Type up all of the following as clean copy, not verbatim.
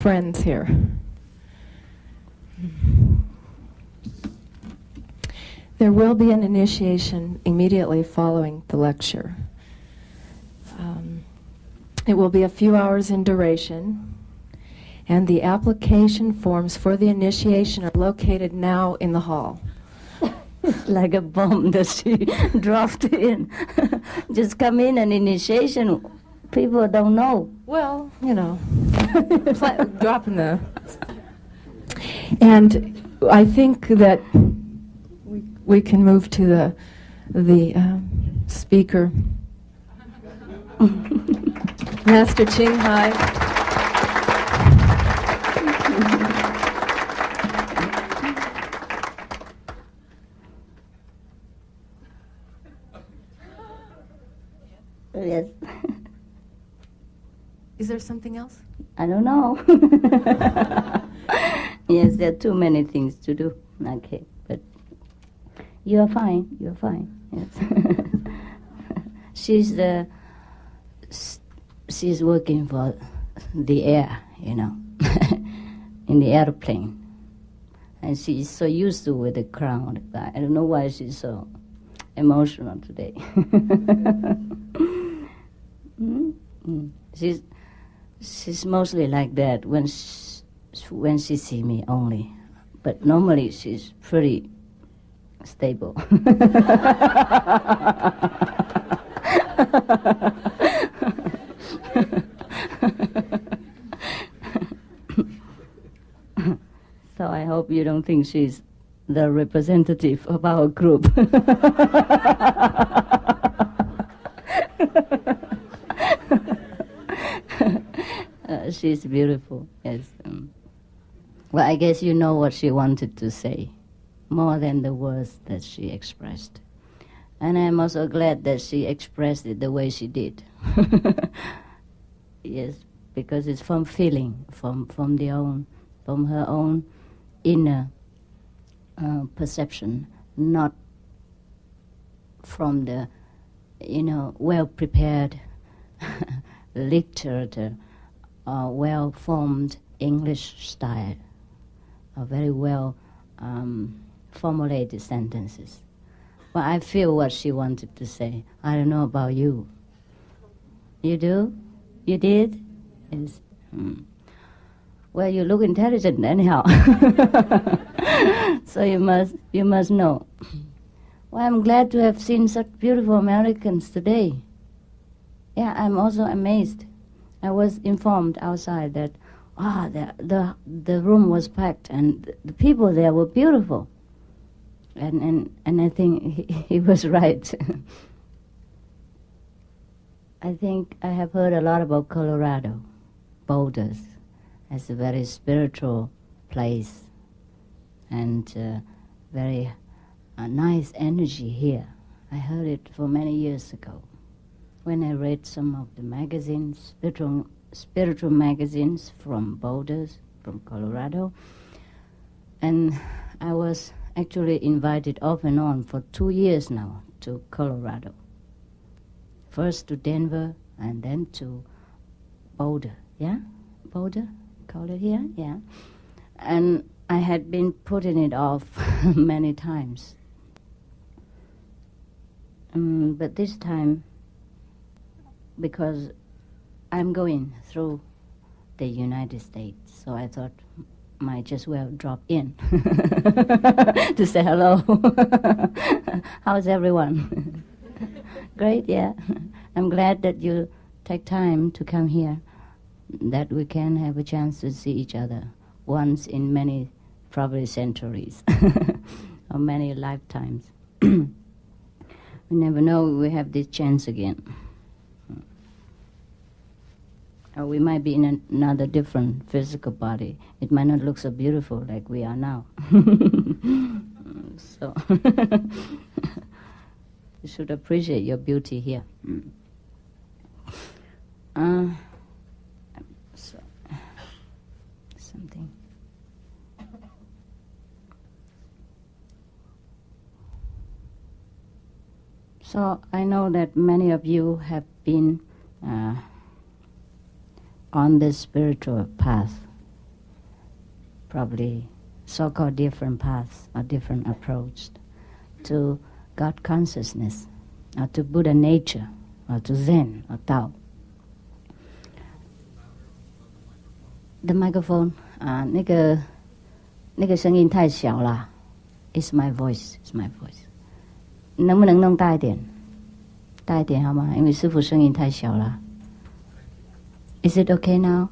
friends here. There will be an initiation immediately following the lecture. It will be a few hours in duration, and the application forms for the initiation are located now in the hall. It's like a bomb that she dropped in. Just come in and initiation. People don't know. Well, dropping the... And I think that we can move to the speaker. Master Ching Hai. Yes. Is there something else? I don't know. Yes, there are too many things to do. Okay, but you are fine. You are fine. Yes. She's working for the air, in the airplane, and she's so used to with the crowd. I don't know why she's so emotional today. She's mostly like that when she see me only, but normally she's pretty stable. So I hope you don't think she's the representative of our group. She's beautiful, yes. Well, I guess you know what she wanted to say, more than the words that she expressed. And I'm also glad that she expressed it the way she did. Yes, because it's from feeling, from her own inner perception, not from the, well-prepared literature, well-formed English style, very well formulated sentences. Well, I feel what she wanted to say. I don't know about you. You do? You did? Yes. Well, you look intelligent anyhow. So you must know. Well, I'm glad to have seen such beautiful Americans today. Yeah, I'm also amazed. I was informed outside that the room was packed and the people there were beautiful. And I think he was right. I think I have heard a lot about Colorado, Boulders. It's a very spiritual place and very nice energy here. I heard it for many years ago when I read some of the magazines, spiritual magazines from Boulders, from Colorado. And I was actually invited off and on for 2 years now to Colorado. First to Denver and then to Boulder. Yeah? Boulder? Call it here? Yeah. And I had been putting it off many times. But this time, because I'm going through the United States, so I thought might just well drop in to say hello. How's everyone? Great, yeah. I'm glad that you take time to come here, that we can have a chance to see each other once in many, probably centuries, or many lifetimes. We never know we have this chance again. Or we might be in another different physical body. It might not look so beautiful like we are now. So you should appreciate your beauty here. So something. So I know that many of you have been on this spiritual path probably so-called different paths or different approach to God consciousness, or to Buddha nature, or to Zen, or Tao. The microphone, 那个声音太小了。It's my voice, it's my voice. 能不能弄大一点？大一点好吗？因为师父声音太小了。Is it okay now?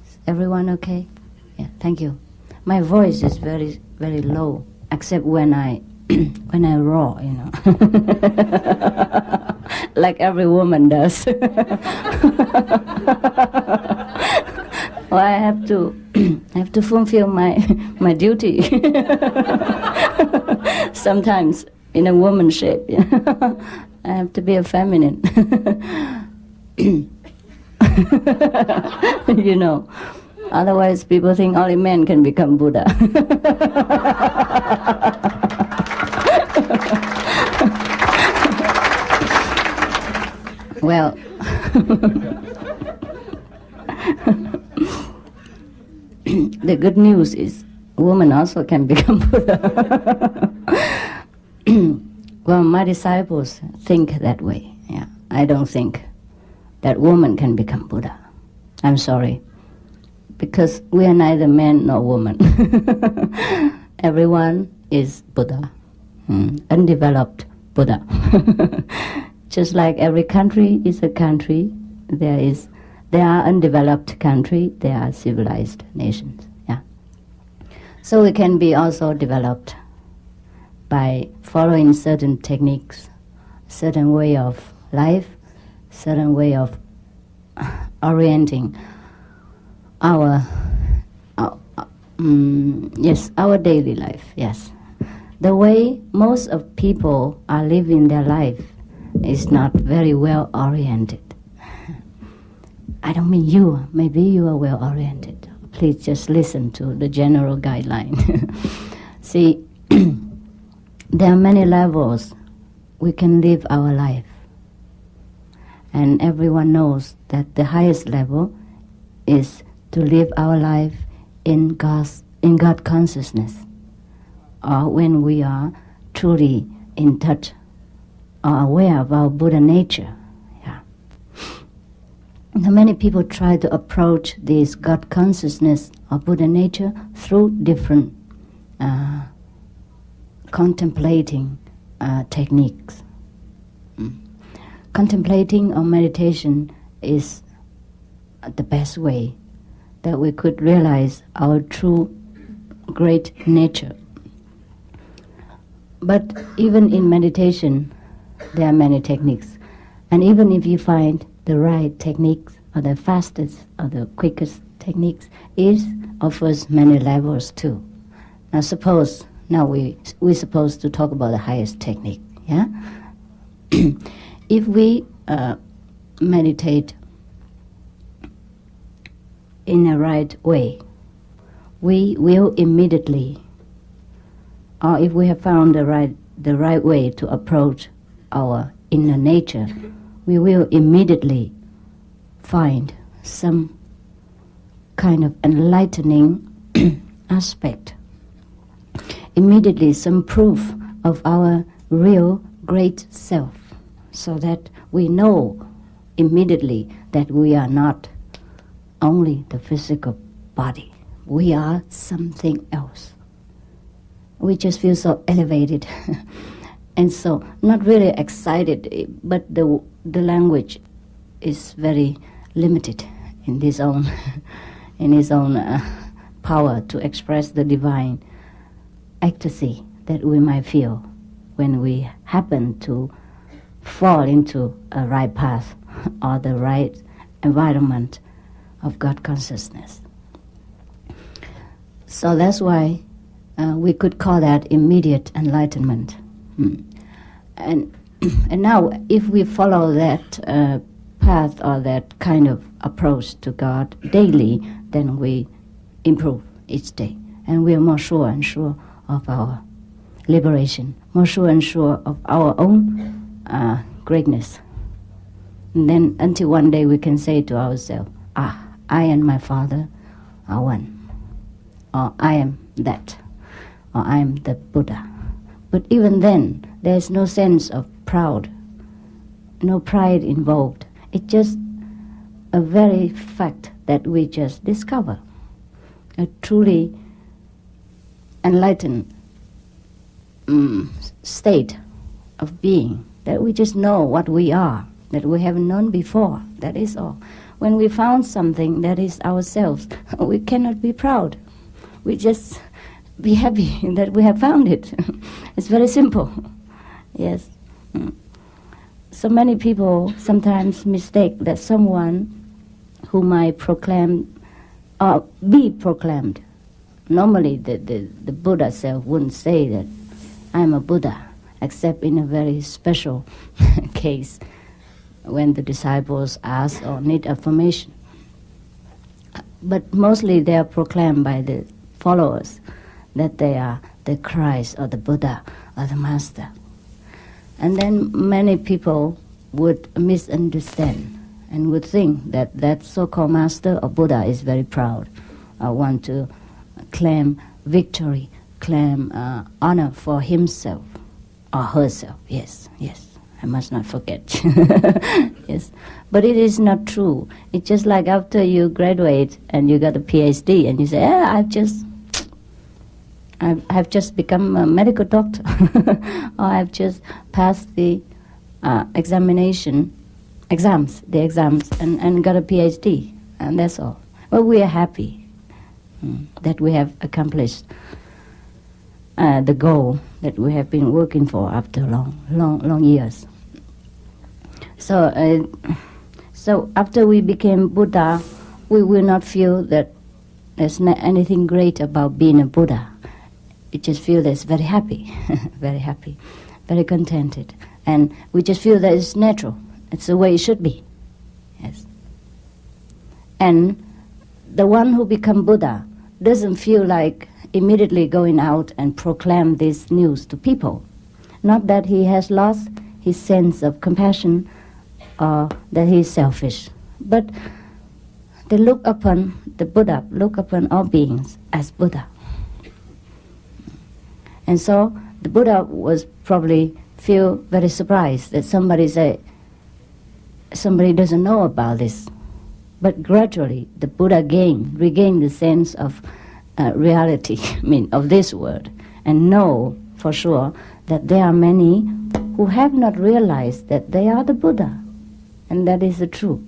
Is everyone okay? Yeah, thank you. My voice is very, very low, except when I roar, you know, like every woman does. Well, I have to fulfill my duty. Sometimes in a woman shape, I have to be a feminine. You know, otherwise people think only men can become Buddha. Well, the good news is women also can become Buddha. Well, my disciples think that way. Yeah, I don't think that woman can become Buddha. I'm sorry, because we are neither man nor woman. Everyone is Buddha, undeveloped Buddha. Just like every country is a country, there are undeveloped country, there are civilized nations. Yeah. So we can be also developed by following certain techniques, certain way of life, certain way of orienting our daily life. Yes, the way most of people are living their life is not very well oriented. I don't mean you. Maybe you are well oriented. Please just listen to the general guideline. See, there are many levels we can live our life. And everyone knows that the highest level is to live our life in God consciousness, or when we are truly in touch or aware of our Buddha nature. Yeah. Now, many people try to approach this God consciousness or Buddha nature through different contemplating techniques. Contemplating or meditation is the best way that we could realize our true great nature. But even in meditation, there are many techniques. And even if you find the right techniques, or the fastest or the quickest techniques, it offers many levels too. Now suppose, we're supposed to talk about the highest technique, yeah? If we meditate in a right way, we will immediately, or if we have found the right way to approach our inner nature, we will immediately find some kind of enlightening aspect. Immediately some proof of our real great self, so that we know immediately that we are not only the physical body. We are something else. We just feel so elevated and so not really excited, but the language is very limited in his own power to express the divine ecstasy that we might feel when we happen to fall into a right path or the right environment of God consciousness. So that's why we could call that immediate enlightenment. And now if we follow that path or that kind of approach to God daily, then we improve each day. And we are more sure and sure of our liberation, more sure and sure of our own greatness. And then until one day we can say to ourselves, I and my Father are one. or I am that, or I am the Buddha. But even then, there's no sense of proud, no pride involved. It's just a very fact that we just discover, a truly enlightened state of being, that we just know what we are, that we haven't known before. That is all. When we found something that is ourselves, we cannot be proud. We just be happy that we have found it. It's very simple. Yes. So many people sometimes mistake that someone who might proclaim or be proclaimed. Normally the Buddha self wouldn't say that I'm a Buddha, except in a very special case when the disciples ask or need affirmation. But mostly they are proclaimed by the followers that they are the Christ or the Buddha or the Master. And then many people would misunderstand and would think that that so-called Master or Buddha is very proud, or want to claim victory, claim honor for himself or herself. Yes, I must not forget. Yes, but it is not true. It's just like after you graduate and you got a PhD and you say, I've just become a medical doctor, or I've just passed the exams, and got a PhD, and that's all. Well, we are happy that we have accomplished the goal that we have been working for after long years. So after we became Buddha, we will not feel that there's anything great about being a Buddha. We just feel that it's very happy, very happy, very contented. And we just feel that it's natural. It's the way it should be. Yes. And the one who become Buddha doesn't feel like immediately going out and proclaim this news to people. Not that he has lost his sense of compassion or that he is selfish, but they look upon the Buddha, look upon all beings as Buddha. And so the Buddha was probably feel very surprised that somebody doesn't know about this. But gradually the Buddha regained the sense of reality, of this world, and know for sure that there are many who have not realized that they are the Buddha, and that is the truth.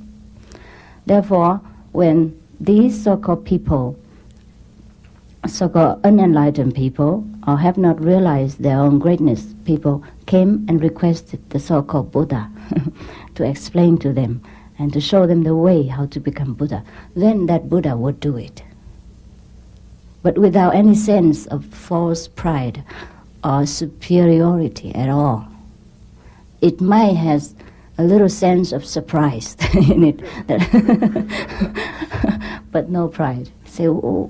Therefore, when these so-called people, so-called unenlightened people, or have not realized their own greatness, people came and requested the so-called Buddha to explain to them and to show them the way how to become Buddha, then that Buddha would do it. But without any sense of false pride or superiority at all. It might have a little sense of surprise in it, but no pride. Say, oh,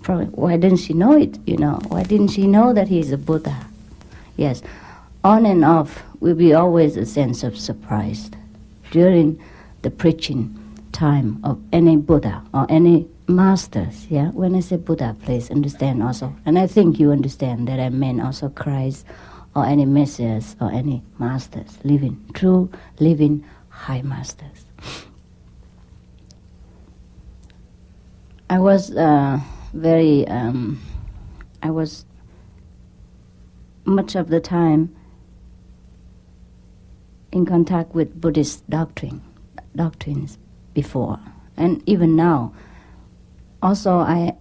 probably, why didn't she know it, Why didn't she know that he's a Buddha? Yes, on and off will be always a sense of surprise during the preaching time of any Buddha or any masters, yeah? When I say Buddha, please understand also. And I think you understand that I mean also Christ or any messiahs or any masters, true living high masters. I was much of the time in contact with Buddhist doctrines before, and even now. Also, I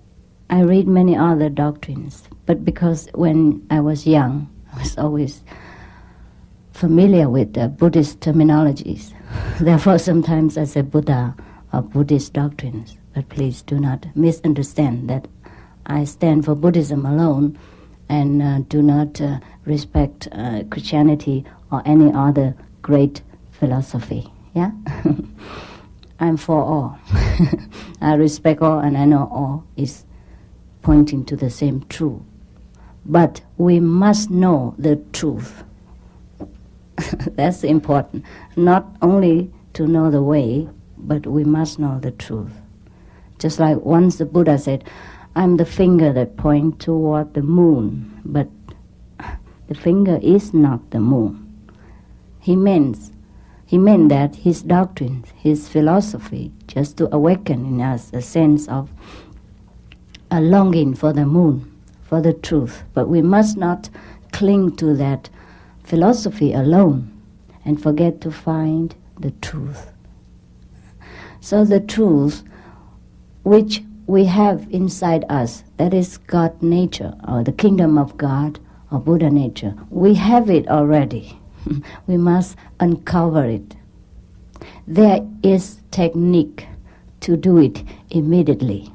read many other doctrines, but because when I was young, I was always familiar with Buddhist terminologies. Therefore, sometimes I say Buddha or Buddhist doctrines. But please do not misunderstand that I stand for Buddhism alone and do not respect Christianity or any other great philosophy. Yeah? I'm for all. I respect all, and I know all is pointing to the same truth. But we must know the truth. That's important. Not only to know the way, but we must know the truth. Just like once the Buddha said, I'm the finger that points toward the moon, but the finger is not the moon. He meant that his doctrines, his philosophy, just to awaken in us a sense of a longing for the moon, for the truth. But we must not cling to that philosophy alone and forget to find the truth. So the truth which we have inside us, that is God nature, or the kingdom of God, or Buddha nature, we have it already. We must uncover it. There is technique to do it immediately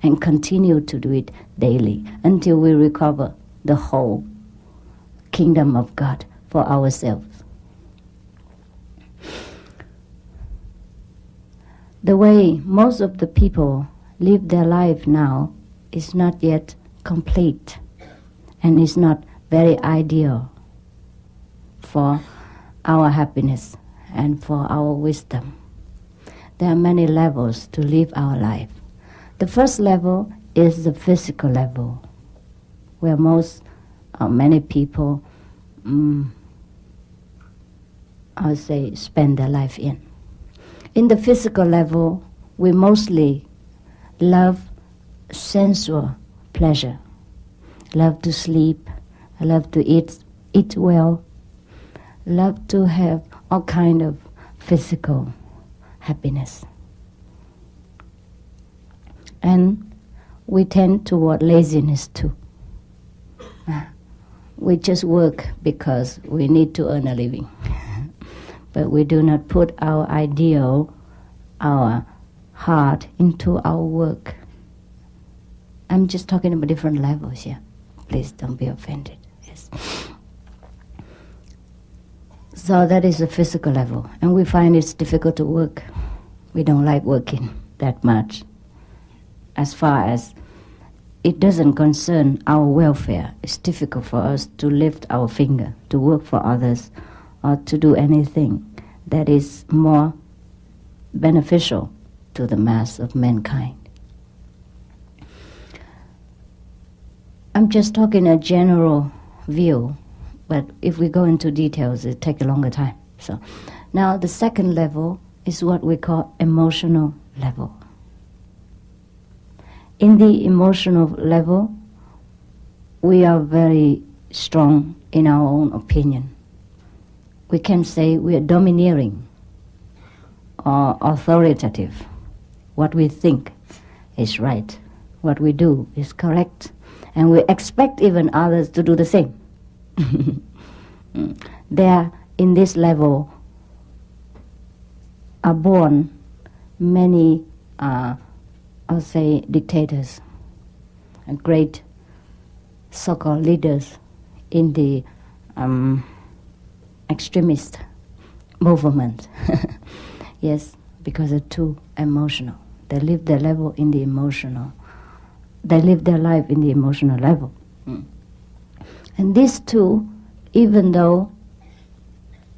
and continue to do it daily until we recover the whole kingdom of God for ourselves. The way most of the people live their life now is not yet complete and is not very ideal for our happiness and for our wisdom. There are many levels to live our life. The first level is the physical level, where many people, I'll say, spend their life in. In the physical level, we mostly love sensual pleasure, love to sleep, love to eat well, love to have all kind of physical happiness. And we tend toward laziness too. We just work because we need to earn a living. But we do not put our ideal, our heart into our work. I'm just talking about different levels here. Please don't be offended. Yes. So that is the physical level. And we find it's difficult to work. We don't like working that much. As far as it doesn't concern our welfare, it's difficult for us to lift our finger, to work for others, or to do anything that is more beneficial to the mass of mankind. I'm just talking a general view, but if we go into details, it takes a longer time. So now the second level is what we call emotional level. In the emotional level, we are very strong in our own opinion. We can say we are domineering or authoritative. What we think is right. What we do is correct. And we expect even others to do the same. There, in this level, are born many, I'll say, dictators, and great so-called leaders in the extremist movement. Yes, because they're too emotional. They live their level in the emotional. They live their life in the emotional level. And these two, even though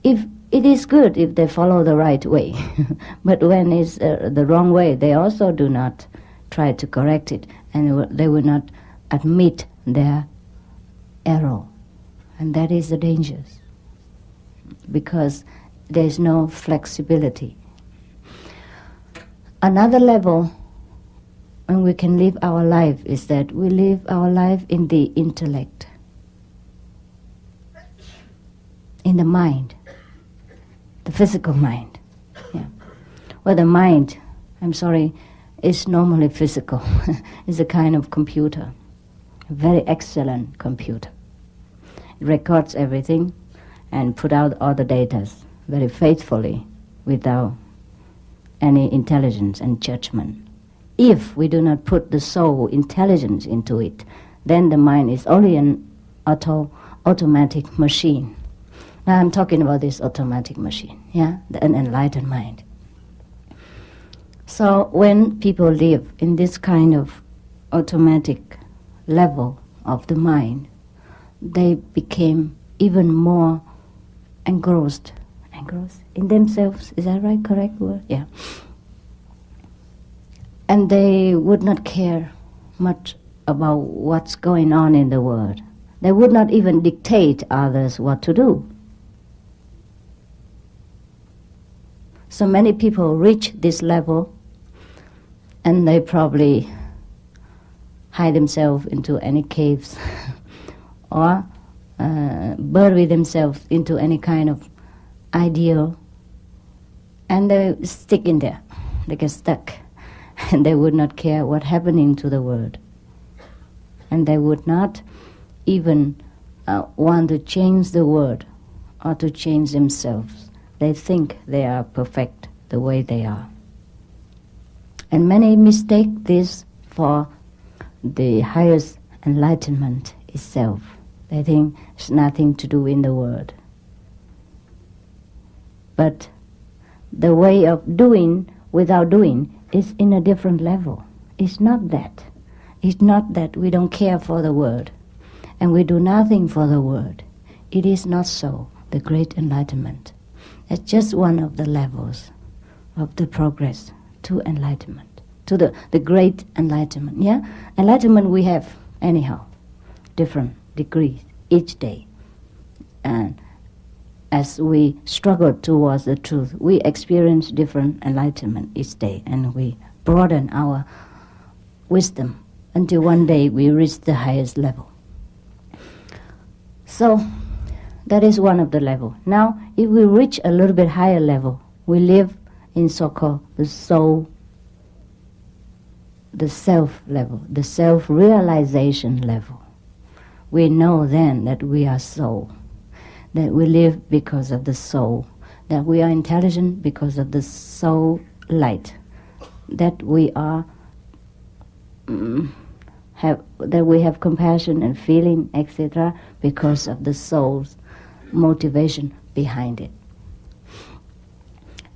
if it is good if they follow the right way, but when it's the wrong way, they also do not try to correct it, and they will not admit their error. And that is the danger, because there is no flexibility. Another level when we can live our life is that we live our life in the intellect, in the mind, the physical mind. Yeah. Well, the mind, I'm sorry, is normally physical. It's a kind of computer, a very excellent computer. It records everything and put out all the data very faithfully without any intelligence and judgment. If we do not put the soul intelligence into it, then the mind is only an automatic machine. Now I'm talking about this automatic machine, an enlightened mind. So when people live in this kind of automatic level of the mind, they became even more engrossed in themselves. Is that right? Correct word? Yeah. And they would not care much about what's going on in the world. They would not even dictate others what to do. So many people reach this level and they probably hide themselves into any caves or bury themselves into any kind of ideal, and they stick in there. They get stuck, and they would not care what's happening to the world. And they would not even want to change the world or to change themselves. They think they are perfect the way they are. And many mistake this for the highest enlightenment itself. They think it's nothing to do in the world. But the way of doing without doing is in a different level. It's not that. It's not that we don't care for the world and we do nothing for the world. It is not so, the great enlightenment. It's just one of the levels of the progress to enlightenment, to the great enlightenment. Yeah, enlightenment we have anyhow, different degrees each day. And as we struggle towards the truth, we experience different enlightenment each day, and we broaden our wisdom until one day we reach the highest level. So that is one of the level. Now, if we reach a little bit higher level, we live in so-called the soul, the self level, the self-realization level. We know then that we are soul, that we live because of the soul, that we are intelligent because of the soul light, that we are that we have compassion and feeling, etc., because of the soul's motivation behind it.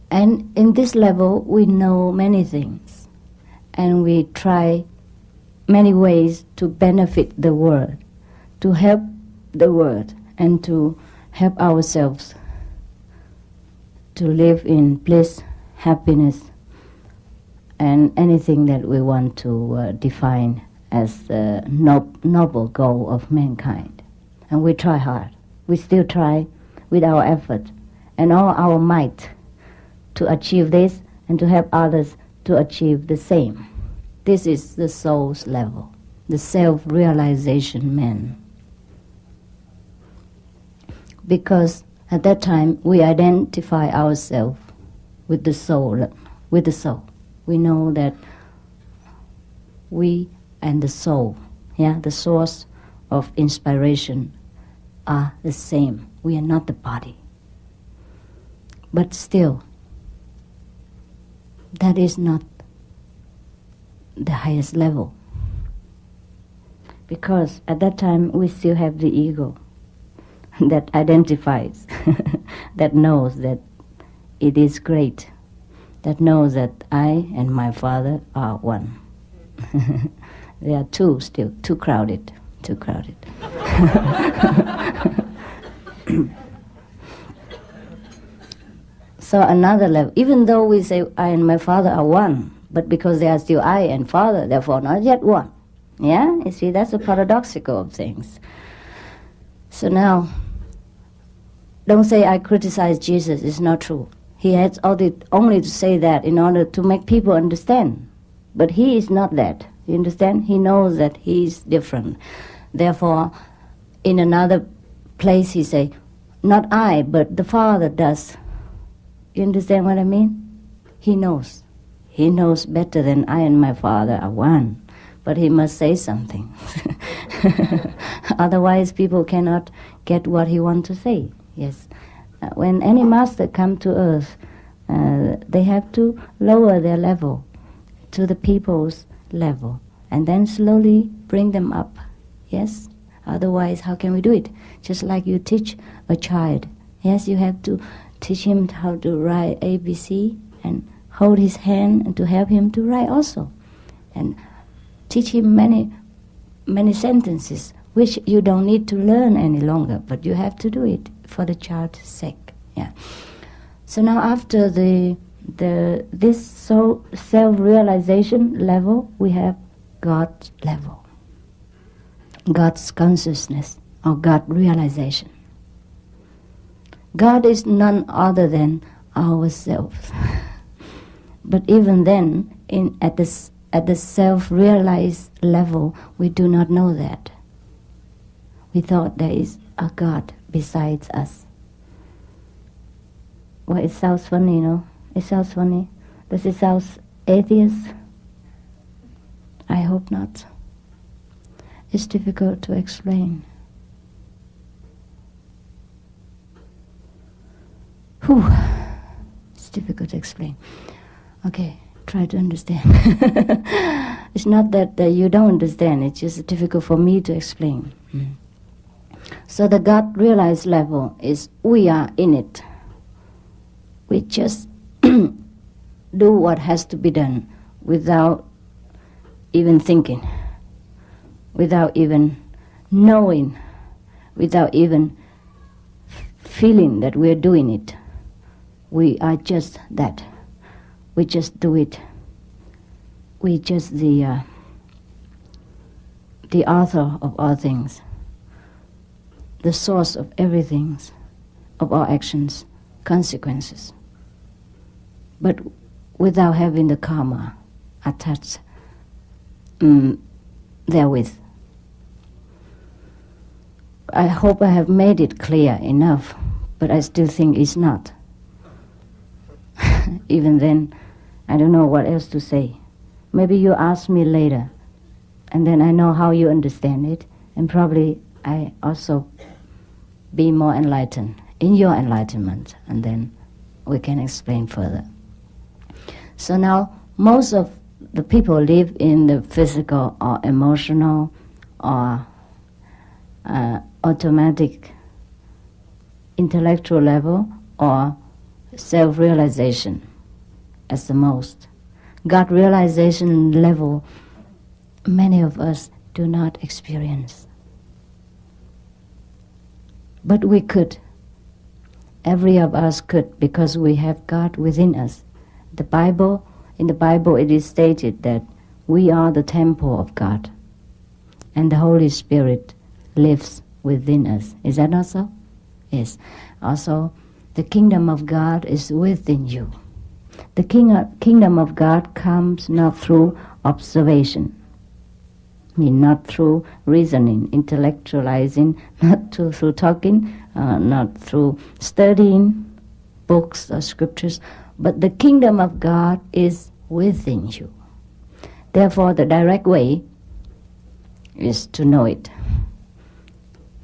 And in this level, we know many things, and we try many ways to benefit the world, to help the world, and to help ourselves to live in bliss, happiness, and anything that we want to define as the noble goal of mankind. And we try hard. We still try with our effort and all our might to achieve this and to help others to achieve the same. This is the soul's level, the self-realization man. Because at that time we identify ourselves with the soul, We know that we and the soul, the source of inspiration, are the same. We are not the body. But still, that is not the highest level. Because at that time we still have the ego that identifies, that knows that it is great, that knows that I and my Father are one. They are two still, too crowded. So another level, even though we say I and my Father are one, but because they are still I and Father, therefore not yet one. Yeah, you see, that's the paradoxical of things. So now, don't say I criticize Jesus, it's not true. He has only to say that in order to make people understand. But he is not that. You understand? He knows that he is different. Therefore, in another place he say, not I, but the Father does. You understand what I mean? He knows. He knows better than I and my Father are one. But he must say something. Otherwise people cannot get what he wants to say. Yes. When any master come to earth, they have to lower their level to the people's level and then slowly bring them up. Yes? Otherwise, how can we do it? Just like you teach a child. Yes, you have to teach him how to write ABC and hold his hand and to help him to write also. And teach him many sentences which you don't need to learn any longer, but you have to do it for the child's sake. Yeah. So now after this self-realization level, we have God's level, God's consciousness, or God realization. God is none other than ourselves. But even then, at the self-realized level, we do not know that. We thought there is a God besides us. Well, it sounds funny, you know? It sounds funny. Does it sound atheist? I hope not. It's difficult to explain. Whew. It's difficult to explain. Okay, try to understand. It's not that you don't understand, it's just difficult for me to explain. So the God realized level is we are in it. We just do what has to be done without even thinking, without even knowing, without even feeling that we're doing it. We are just that. We just do it. We just the author of all things, the source of everything, of our actions, consequences. But without having the karma attached therewith. I hope I have made it clear enough, but I still think it's not. Even then, I don't know what else to say. Maybe you ask me later, and then I know how you understand it, and probably I also be more enlightened in your enlightenment, and then we can explain further. So now, most of the people live in the physical or emotional or automatic intellectual level or self-realization as the most. God realization level, many of us do not experience. But we could. Every of us could, because we have God within us. In the Bible it is stated that we are the temple of God, and the Holy Spirit lives within us. Is that not so? Yes. Also, the kingdom of God is within you. The kingdom of God comes not through observation, not through reasoning, intellectualizing, not through talking, not through studying books or scriptures, but the kingdom of God is within you. Therefore, the direct way is to know it,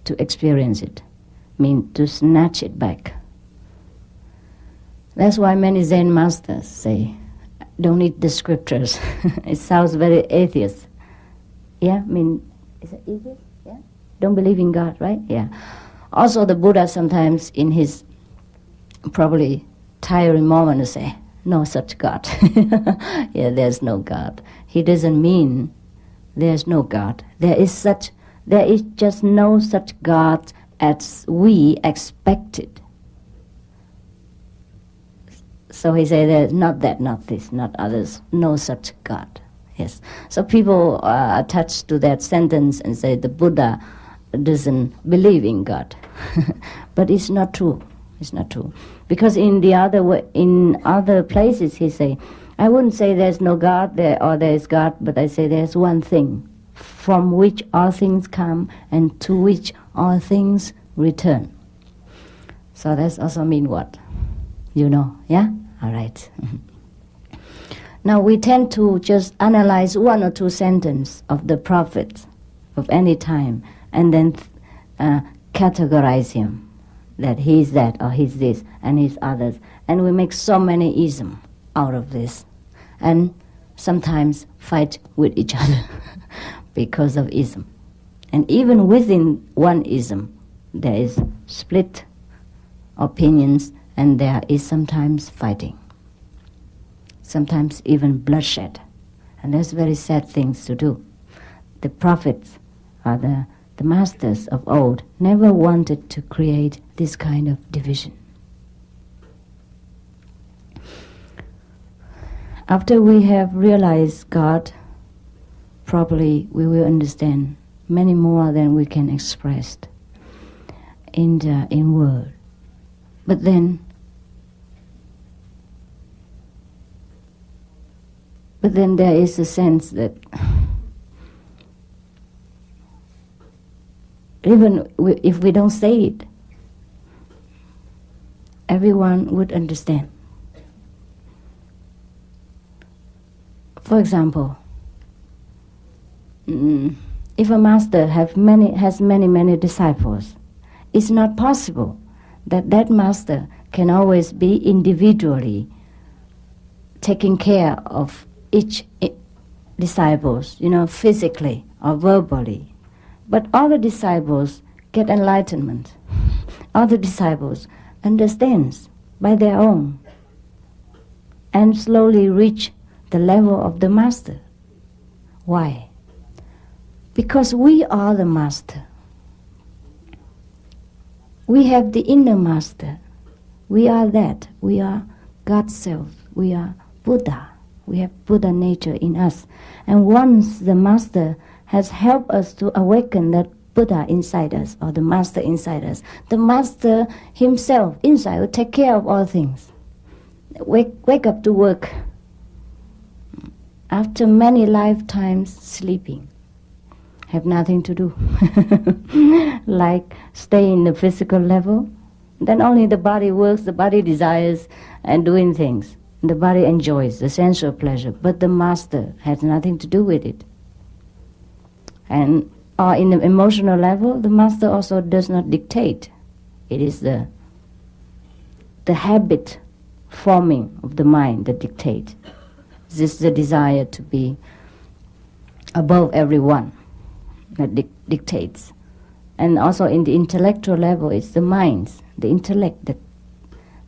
to experience it, to snatch it back. That's why many Zen masters say, don't eat the scriptures. It sounds very atheist. Yeah, is it atheist? Yeah? Don't believe in God, right? Yeah. Also the Buddha sometimes in his probably tiring moment to say, no such God. Yeah, there's no God. He doesn't mean there's no God. There is just no such God as we expected. So he said, there's not that, not this, not others, no such God. Yes. So people are attached to that sentence and say the Buddha doesn't believe in God. But it's not true. It's not true. Because in other places he say, I wouldn't say there's no God there or there is God, but I say there's one thing from which all things come and to which all things return. So that's also mean what? You know, yeah? All right. Now we tend to just analyze one or two sentences of the prophet of any time and then categorize him, that he's that or he's this and he's others. And we make so many isms out of this and sometimes fight with each other because of ism. And even within one ism there is split opinions and there is sometimes fighting, sometimes even bloodshed. And that's very sad things to do. The prophets or the masters of old never wanted to create this kind of division. After we have realized God, probably we will understand many more than we can express in word. But then there is a sense that even if we don't say it, everyone would understand. For example, if a master has many disciples, it's not possible that master can always be individually taking care of each disciples, physically or verbally. But all the disciples get enlightenment. All the disciples understands by their own and slowly reach the level of the master. Why? Because we are the master. We have the inner master. We are that. We are God's self. We are Buddha. We have Buddha nature in us. And once the master has helped us to awaken that Buddha inside us, or the master inside us, the master himself inside will take care of all things. Wake up to work after many lifetimes sleeping. Have nothing to do. Like stay in the physical level, then only the body works, the body desires and doing things. The body enjoys the sensual pleasure, but the master has nothing to do with it. And in the emotional level, the master also does not dictate. It is the habit forming of the mind that dictates. This is the desire to be above everyone that dictates. And also in the intellectual level, it's the minds, the intellect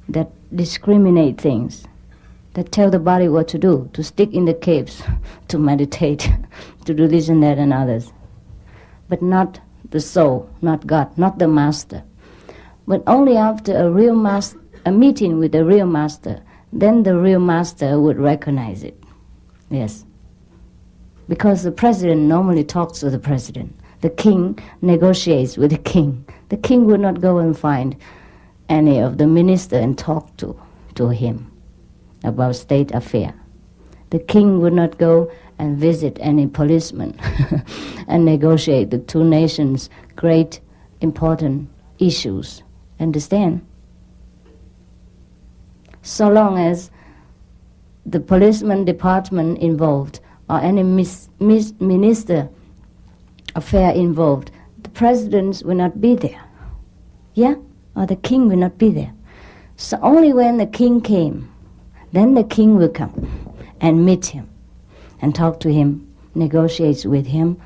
that discriminate things, that tell the body what to do, to stick in the caves, to meditate, to do this and that and others. But not the soul, not God, not the master. But only after a meeting with the real master, then the real master would recognize it. Yes. Because the president normally talks to the president. The king negotiates with the king. The king would not go and find any of the minister and talk to him about state affair. The king would not go and visit any policeman and negotiate the two nations' great important issues. Understand? So long as the policeman department involved or any minister affair involved, the presidents will not be there. Yeah? Or the king will not be there. So only when the king came, then the king will come and meet him and talk to him, negotiate with him,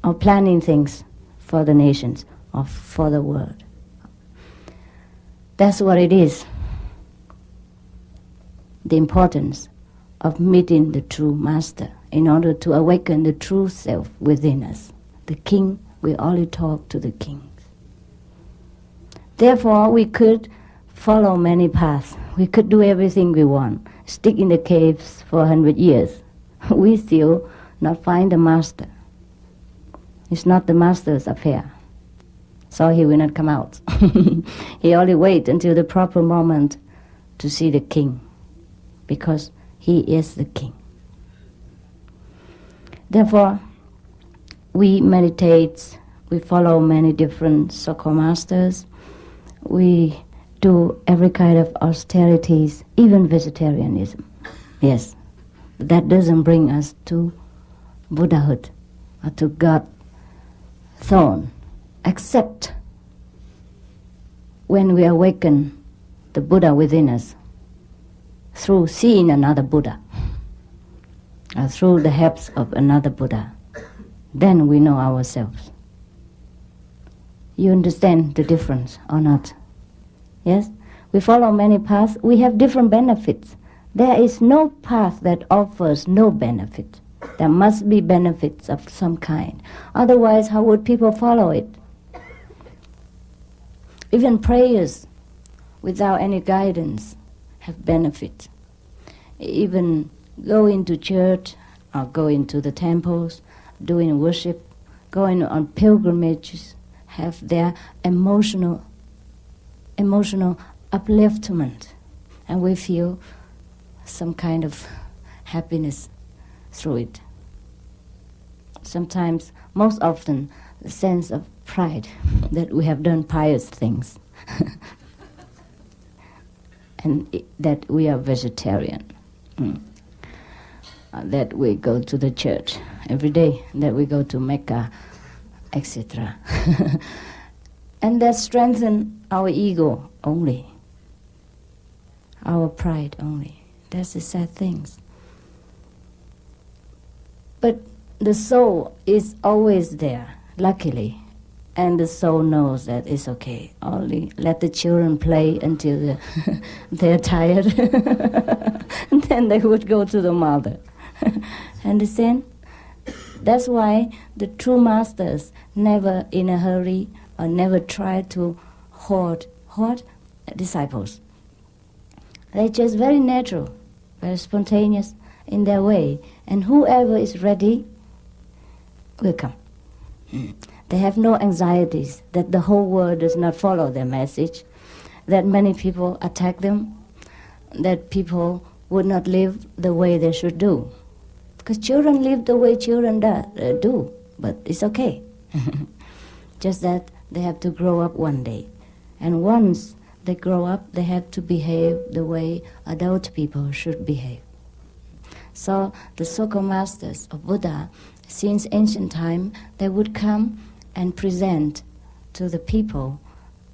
or planning things for the nations or for the world. That's what it is. The importance of meeting the true master in order to awaken the true self within us. The king will only talk to the kings. Therefore, we could follow many paths. We could do everything we want. Stick in the caves for 100 years. We still not find the master. It's not the master's affair. So he will not come out. He only wait until the proper moment to see the king, because he is the king. Therefore, we meditate, we follow many different so-called masters, we do every kind of austerities, even vegetarianism. Yes, but that doesn't bring us to Buddhahood or to God throne, except when we awaken the Buddha within us through seeing another Buddha, or through the helps of another Buddha. Then we know ourselves. You understand the difference or not? Yes? We follow many paths. We have different benefits. There is no path that offers no benefit. There must be benefits of some kind. Otherwise, how would people follow it? Even prayers without any guidance have benefit. Even going to church going to the temples, doing worship, going on pilgrimages, have their emotional upliftment, and we feel some kind of happiness through it. Sometimes, most often, the sense of pride that we have done pious things and that we are vegetarian, that we go to the church every day, that we go to Mecca, etc. And that strengthens our ego only, our pride only. That's the sad things. But the soul is always there, luckily, and the soul knows that it's okay. Only let the children play until they're tired, and then they would go to the mother. Understand? That's why the true masters never in a hurry or never try to hoard disciples. They're just very natural, very spontaneous in their way, and whoever is ready will come. They have no anxieties that the whole world does not follow their message, that many people attack them, that people would not live the way they should do. Because children live the way children do, but it's okay. Just that they have to grow up one day. And once they grow up, they have to behave the way adult people should behave. So the so-called masters of Buddha, since ancient time, they would come and present to the people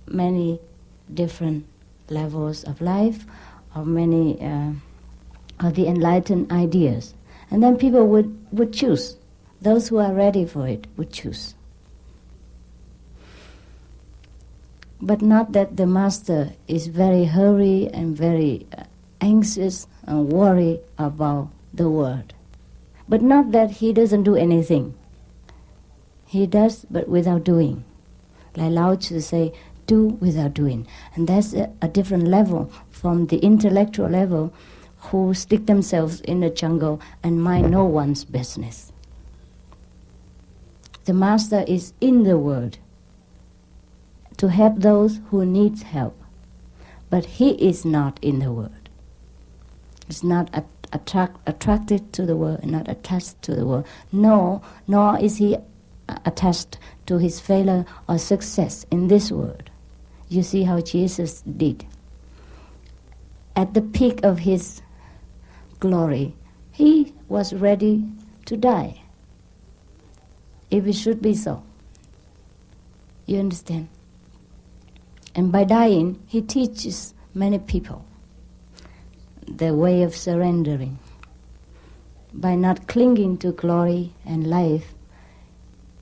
many different levels of life, or many of the enlightened ideas. And then people would choose. Those who are ready for it would choose. But not that the master is very hurried and very anxious and worried about the world. But not that he doesn't do anything. He does, but without doing. Like Lao Tzu say, do without doing. And that's a different level from the intellectual level who stick themselves in the jungle and mind no one's business. The master is in the world to help those who need help. But he is not in the world. He's not attracted to the world, not attached to the world. No, nor is he attached to his failure or success in this world. You see how Jesus did. At the peak of his glory, he was ready to die, if it should be so. You understand? And by dying, he teaches many people the way of surrendering. By not clinging to glory and life,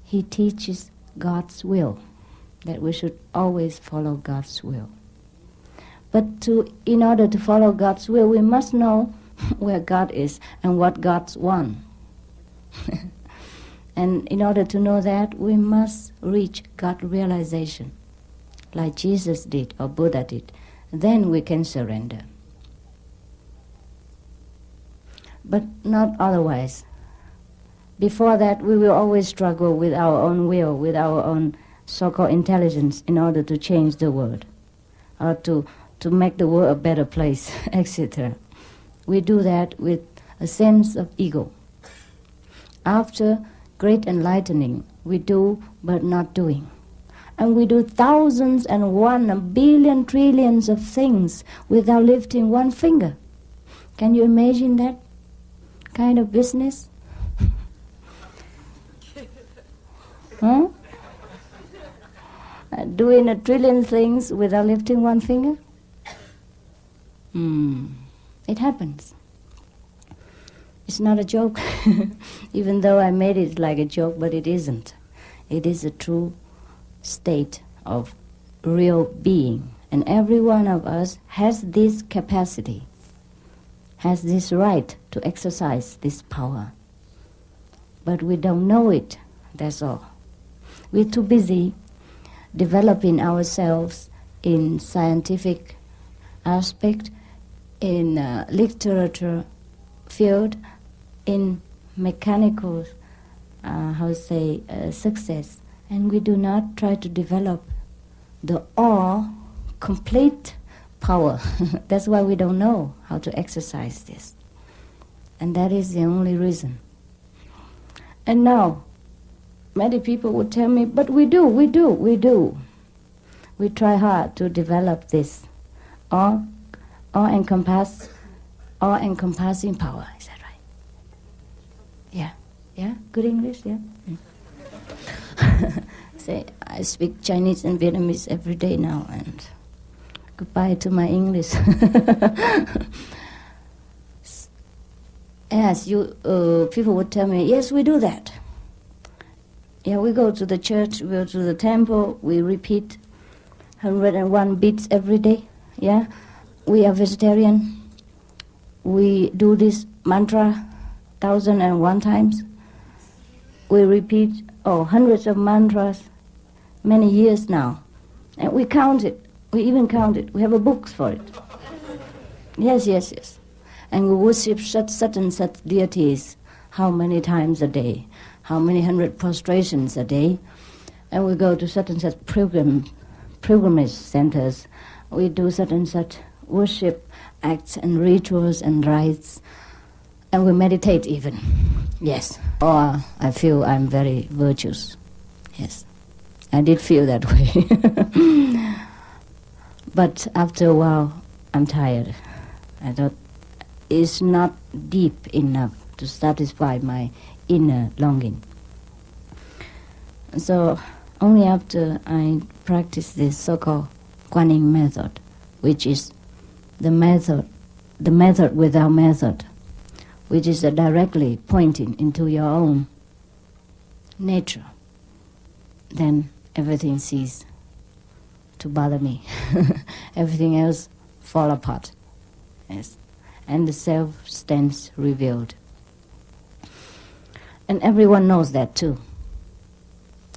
he teaches God's will, that we should always follow God's will. But in order to follow God's will, we must know where God is and what God wants. And in order to know that, we must reach God realization, like Jesus did or Buddha did. Then we can surrender. But not otherwise. Before that, we will always struggle with our own will, with our own so-called intelligence in order to change the world, or to make the world a better place, etc. We do that with a sense of ego. After great enlightening, we do but not doing. And we do thousands and 1 billion trillions of things without lifting one finger. Can you imagine that kind of business? Huh? Doing 1 trillion things without lifting one finger? It happens. It's not a joke, even though I made it like a joke, but it isn't. It is a true state of real being. And every one of us has this capacity, has this right to exercise this power. But we don't know it, that's all. We're too busy developing ourselves in scientific aspect, in literature field, in mechanical, success, and we do not try to develop the all complete power. That's why we don't know how to exercise this. And that is the only reason. And now, many people would tell me, but we do. We try hard to develop this all-encompassing power. Is that right? Yeah? Good English, yeah? Say, I speak Chinese and Vietnamese every day now, and goodbye to my English. Yes, people would tell me, yes, we do that. Yeah, we go to the church, we go to the temple, we repeat 101 beats every day. Yeah, we are vegetarian. We do this mantra 1,001 times. We repeat hundreds of mantras many years now, and we count it. We even count it. We have a book for it. Yes. And we worship such and such deities how many times a day, how many hundred prostrations a day. And we go to such and such pilgrimage centers. We do such and such worship acts and rituals and rites. And we meditate even. Yes. Or I feel I'm very virtuous. Yes. I did feel that way. But after a while, I'm tired. I thought, it's not deep enough to satisfy my inner longing. So only after I practice this so-called Guanyin method, which is the method without method, which is directly pointing into your own nature, then everything ceases to bother me. Everything else fall apart. Yes. And the self stands revealed. And everyone knows that too.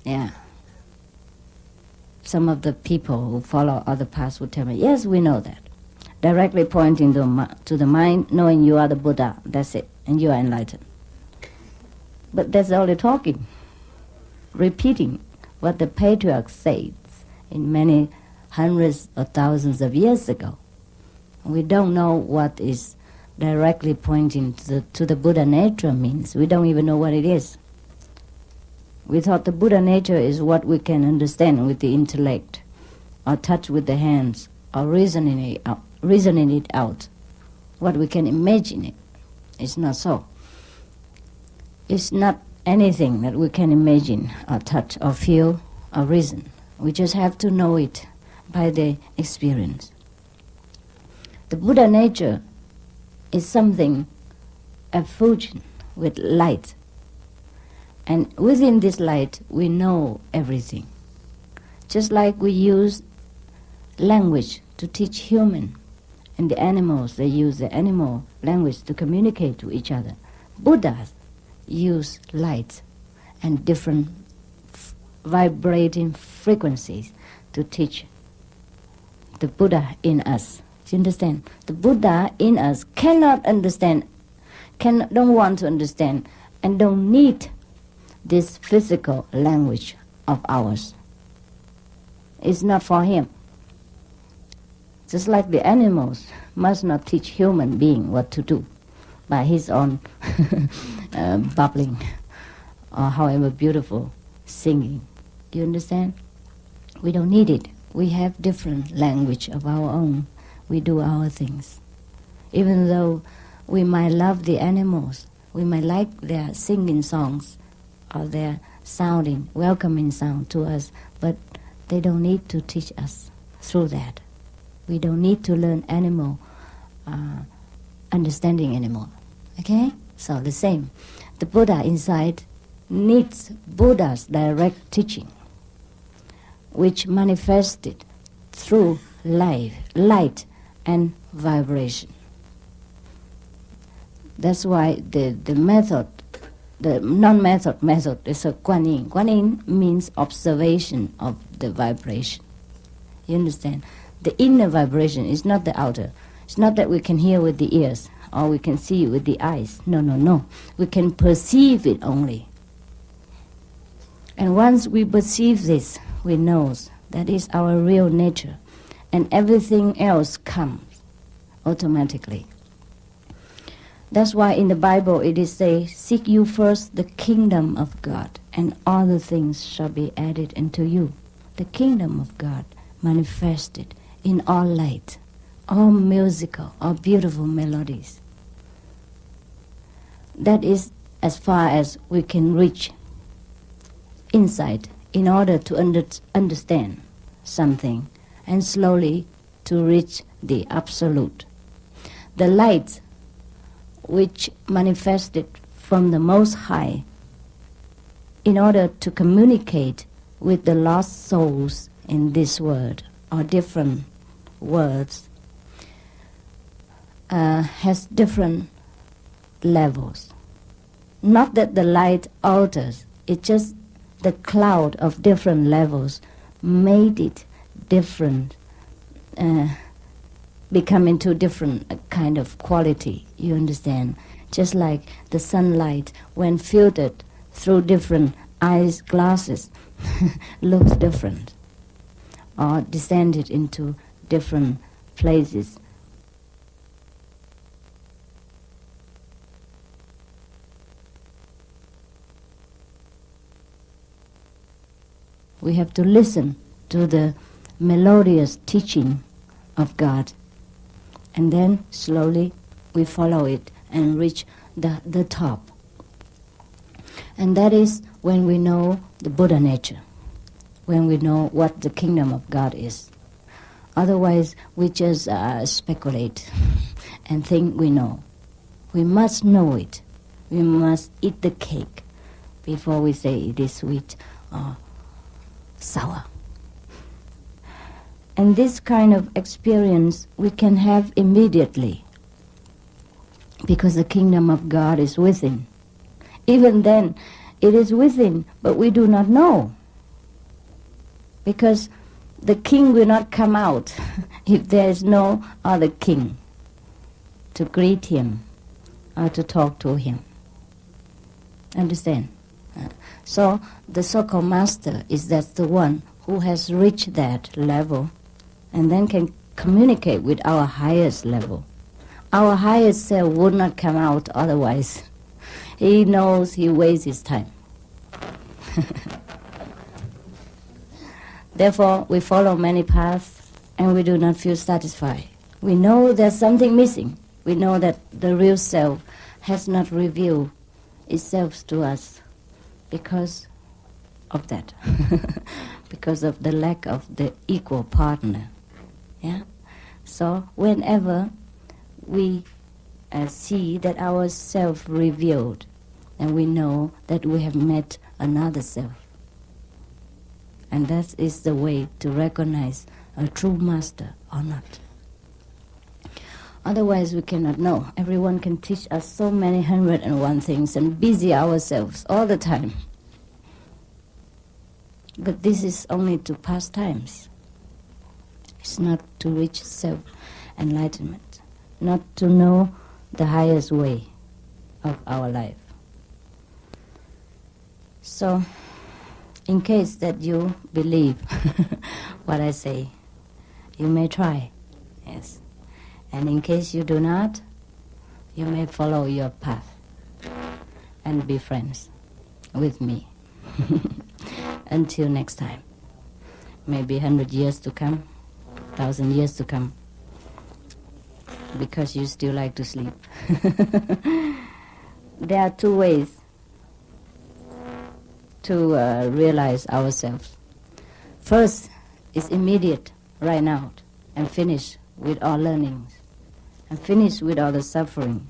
Yeah. Some of the people who follow other paths would tell me, yes, we know that. Directly pointing to the mind, knowing you are the Buddha, that's it, and you are enlightened. But that's only talking, repeating what the patriarchs said in many hundreds or thousands of years ago. We don't know what is directly pointing to the Buddha nature means. We don't even know what it is. We thought the Buddha nature is what we can understand with the intellect, or touch with the hands, or reasoning it out, what we can imagine it. It's not so. It's not anything that we can imagine, or touch, or feel, or reason. We just have to know it by the experience. The Buddha nature is something effulgent with light. And within this light, we know everything. Just like we use language to teach human, and the animals, they use the animal language to communicate to each other. Buddhas use light and different vibrating frequencies to teach the Buddha in us. Do you understand? The Buddha in us cannot understand, don't want to understand, and don't need this physical language of ours. It's not for him. Just like the animals must not teach human being what to do by his own bubbling or however beautiful singing. Do you understand? We don't need it. We have different language of our own. We do our things. Even though we might love the animals, we might like their singing songs or their sounding, welcoming sound to us, but they don't need to teach us through that. We don't need to learn animal understanding anymore. Okay? So the same. The Buddha inside needs Buddha's direct teaching, which manifested through light and vibration. That's why the method, the non-method method is a Guanyin. Guanyin means observation of the vibration. You understand? The inner vibration is not the outer. It's not that we can hear with the ears or we can see it with the eyes. No, no, no. We can perceive it only. And once we perceive this, we know that is our real nature, and everything else comes automatically. That's why in the Bible it is say, seek you first the kingdom of God, and all the things shall be added unto you. The kingdom of God manifested in all light, all musical, all beautiful melodies. That is as far as we can reach inside in order to understand something, and slowly to reach the absolute. The light which manifested from the Most High in order to communicate with the lost souls in this world, or different worlds, has different levels. Not that the light alters, it's just the cloud of different levels made it different, become into different kind of quality, you understand? Just like the sunlight, when filtered through different eyes glasses, looks different, or descended into different places. We have to listen to the melodious teaching of God, and then slowly we follow it and reach the top. And that is when we know the Buddha nature, when we know what the kingdom of God is. Otherwise, we just speculate and think we know. We must know it. We must eat the cake before we say it is sweet or sour. And this kind of experience we can have immediately, because the kingdom of God is within. Even then, it is within, but we do not know, because the king will not come out if there is no other king to greet him or to talk to him. Understand? So the so-called master is that the one who has reached that level and then can communicate with our highest level. Our highest self would not come out otherwise. He knows he wastes his time. Therefore, we follow many paths and we do not feel satisfied. We know there's something missing. We know that the real self has not revealed itself to us because of that, because of the lack of the equal partner. Yeah. So whenever we see that our self revealed, and we know that we have met another self, and that is the way to recognize a true master or not. Otherwise, we cannot know. Everyone can teach us so many 101 things and busy ourselves all the time. But this is only to pass times. It's not to reach self-enlightenment, not to know the highest way of our life. So, in case that you believe what I say, you may try, yes. And in case you do not, you may follow your path and be friends with me until next time. Maybe 100 years to come, 1,000 years to come, because you still like to sleep. There are two ways to realize ourselves. First is immediate, right now, and finish with all learnings, and finish with all the suffering.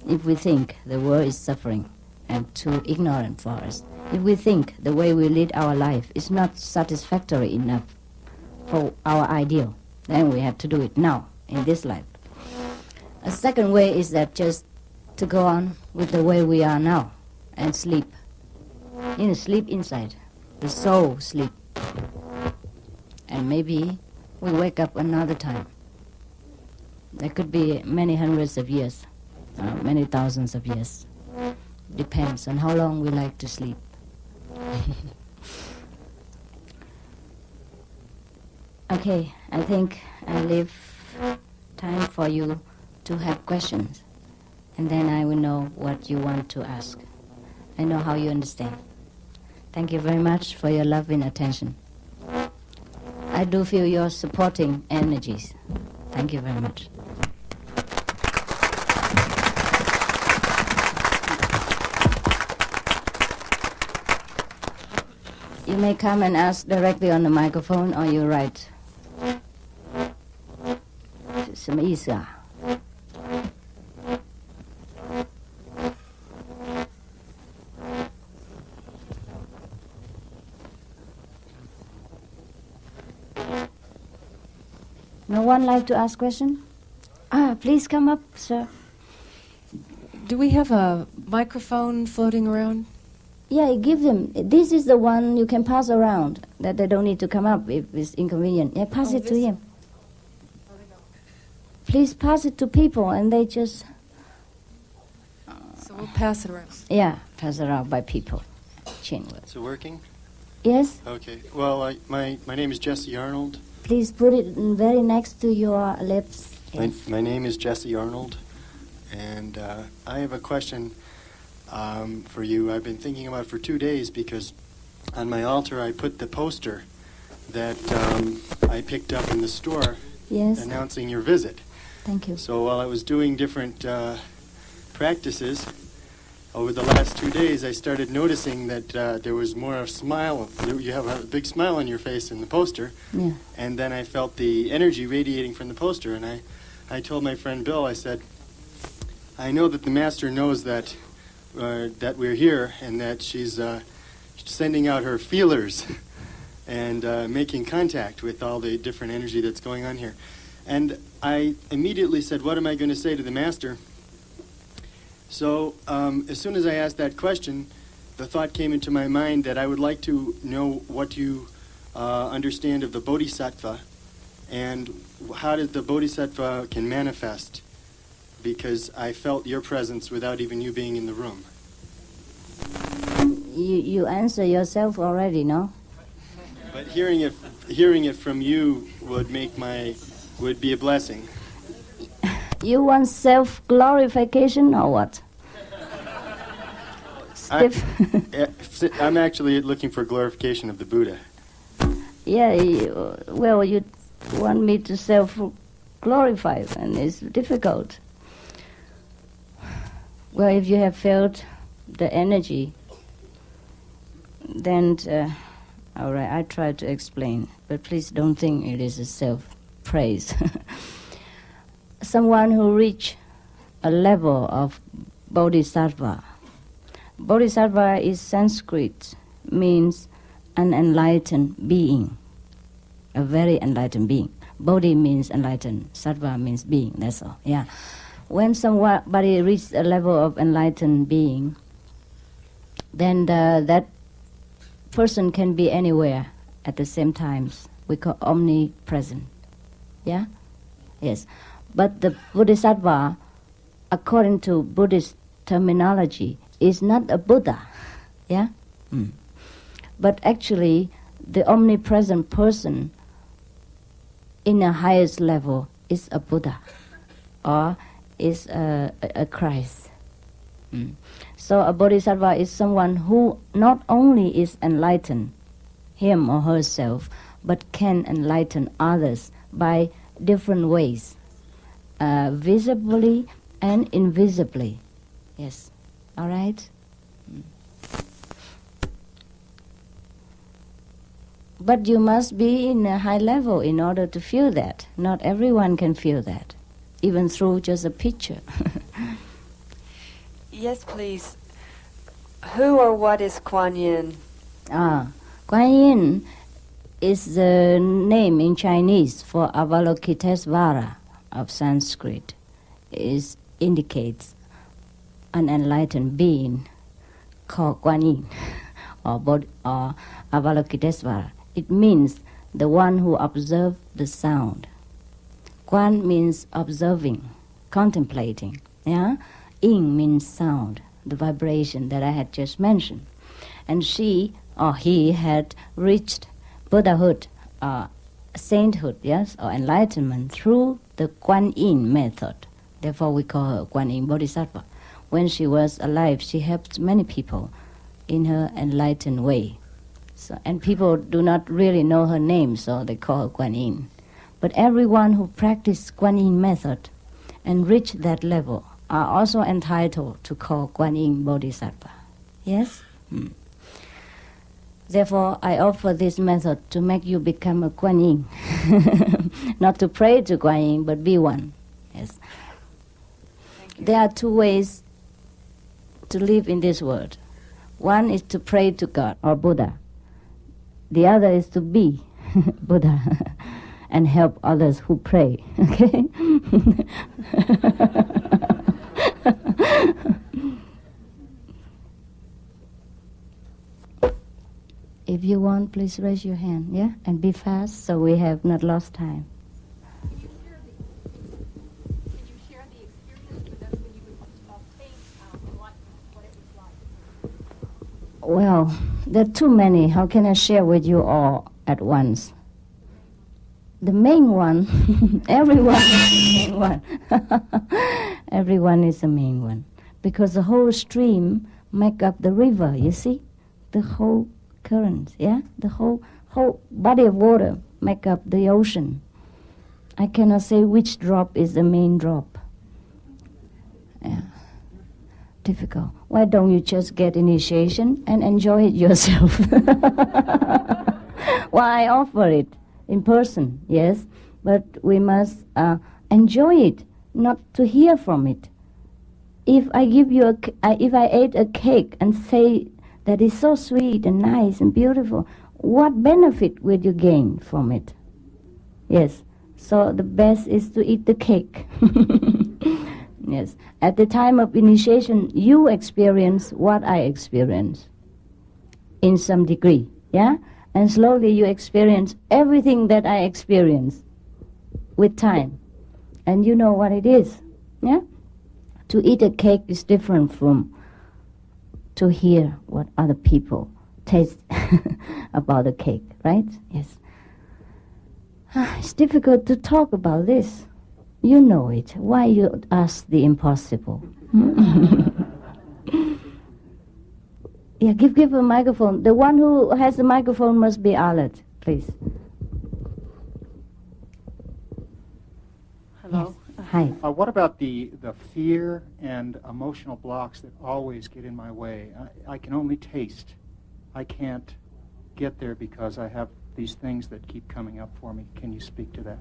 If we think the world is suffering and too ignorant for us, if we think the way we lead our life is not satisfactory enough for our ideal, then we have to do it now, in this life. A second way is that just to go on with the way we are now and sleep. Sleep inside. The soul sleep. And maybe we wake up another time. There could be many hundreds of years, many thousands of years. Depends on how long we like to sleep. Okay, I think I leave time for you to have questions, and then I will know what you want to ask. I know how you understand. Thank you very much for your love and attention. I do feel your supporting energies. Thank you very much. You may come and ask directly on the microphone, or you write. 什么意思啊? No one like to ask question? Please come up, sir. Do we have a microphone floating around? Yeah, give them. This is the one you can pass around, that they don't need to come up if it's inconvenient. Yeah, pass it to him. Please pass it to people, and they just... So we'll pass it around. Yeah, pass it around by people. Is it working? Yes? Okay. Well, my name is Jesse Arnold. Please put it very next to your lips. Yes. My name is Jesse Arnold, and I have a question for you. I've been thinking about it for 2 days because on my altar I put the poster that I picked up in the store announcing your visit. Thank you. So while I was doing different practices over the last 2 days, I started noticing that there was more of a smile. You have a big smile on your face in the poster. Yeah. And then I felt the energy radiating from the poster. And I told my friend Bill, I said, I know that the Master knows that we're here and that she's sending out her feelers and making contact with all the different energy that's going on here. And I immediately said, what am I going to say to the Master? So as soon as I asked that question, the thought came into my mind that I would like to know what you understand of the Bodhisattva and how did the Bodhisattva can manifest, because I felt your presence without even you being in the room. You answer yourself already, no? But hearing it from you would be a blessing. You want self-glorification or what? I'm actually looking for glorification of the Buddha. Yeah, well, you want me to self-glorify, and it's difficult. Well, if you have felt the energy, then, all right, I try to explain, but please don't think it is a self-praise. Someone who reach a level of bodhisattva. Bodhisattva is Sanskrit, means an enlightened being, a very enlightened being. Bodhi means enlightened, sattva means being, that's all, yeah. When somebody reaches a level of enlightened being, then that person can be anywhere at the same time. We call omnipresent, yeah? Yes. But the Bodhisattva, according to Buddhist terminology, is not a Buddha, yeah? But actually, the omnipresent person in the highest level is a Buddha, or is a Christ. So a Bodhisattva is someone who not only is enlightened, him or herself, but can enlighten others by different ways. Visibly and invisibly. Yes. All right? But you must be in a high level in order to feel that. Not everyone can feel that, even through just a picture. Yes, please. Who or what is Kuan Yin? Kuan Yin is the name in Chinese for Avalokitesvara of Sanskrit. It indicates an enlightened being called Kuan Yin or Avalokitesvara. It means the one who observes the sound. Guan means observing, contemplating. Yeah? Yin means sound, the vibration that I had just mentioned. And she or he had reached Buddhahood, sainthood, yes, or enlightenment through the Guan Yin method. Therefore we call her Guan Yin Bodhisattva. When she was alive, she helped many people in her enlightened way. So, and people do not really know her name, so they call her Guan Yin. But everyone who practiced Guan Yin method and reached that level are also entitled to call Guan Yin Bodhisattva. Yes? Therefore, I offer this method to make you become a Guan Yin. Not to pray to Guan Yin, but be one. Yes. There are two ways to live in this world. One is to pray to God or Buddha. The other is to be Buddha and help others who pray. Okay? If you want, please raise your hand, yeah? And be fast so we have not lost time. Can you share the experience with us when you obtained what it was like? Well, there are too many. How can I share with you all at once? The main one, everyone is the main one. Everyone is the main one. Because the whole stream make up the river, you see? The whole current, yeah? The whole body of water make up the ocean. I cannot say which drop is the main drop. Yeah. Difficult. Why don't you just get initiation and enjoy it yourself? Well, I offer it in person, yes, but we must enjoy it, not to hear from it. If I give you if I ate a cake and say that is so sweet and nice and beautiful, what benefit will you gain from it? Yes, so the best is to eat the cake. Yes, at the time of initiation, you experience what I experience in some degree, yeah? And slowly you experience everything that I experience with time. And you know what it is, yeah? To eat a cake is different from to hear what other people taste about the cake, right? Yes. It's difficult to talk about this. You know it. Why you ask the impossible? Yeah, give a microphone. The one who has the microphone must be Arlette, please. Hello. Yes. Hi. What about the fear and emotional blocks that always get in my way? I can only taste. I can't get there because I have these things that keep coming up for me. Can you speak to that?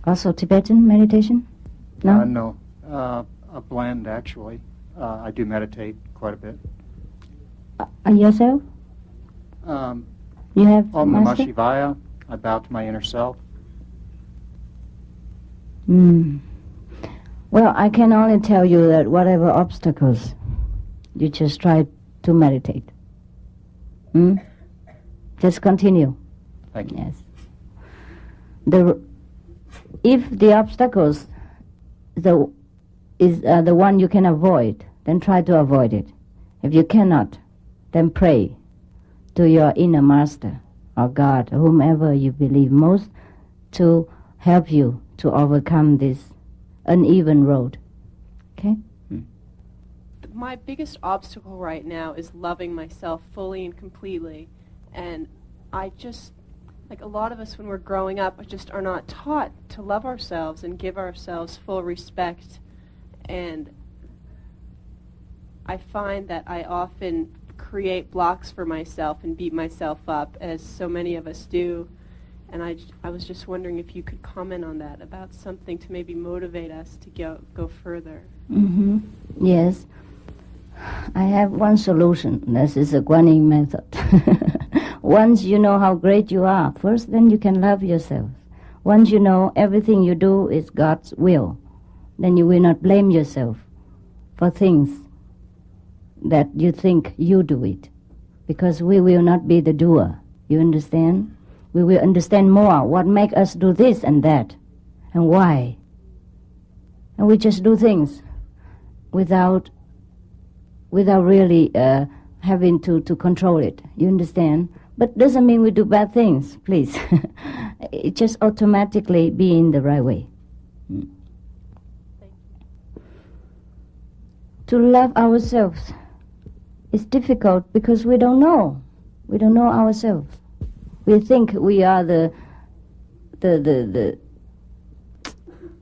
Also Tibetan meditation? No? No. A blend, actually. I do meditate quite a bit. Yourself? You have Om Namah master? Shivaya. I bow to my inner self. Well, I can only tell you that whatever obstacles, you just try to meditate. Just continue. Thank you. Yes. If the obstacles is the one you can avoid, then try to avoid it. If you cannot, then pray to your inner master or God or whomever you believe most to help you to overcome this uneven road. Okay? My biggest obstacle right now is loving myself fully and completely. And I just, like a lot of us when we're growing up, just are not taught to love ourselves and give ourselves full respect. And I find that I often create blocks for myself and beat myself up, as so many of us do. And I was just wondering if you could comment on that, about something to maybe motivate us to go further. Yes. I have one solution. This is a Guan Yin method. Once you know how great you are, first then you can love yourself. Once you know everything you do is God's will, then you will not blame yourself for things that you think you do it. Because we will not be the doer. You understand? We will understand more what make us do this and that, and why. And we just do things without really having to control it. You understand? But doesn't mean we do bad things, please. It just automatically be in the right way. To love ourselves is difficult because we don't know. We don't know ourselves. We think we are the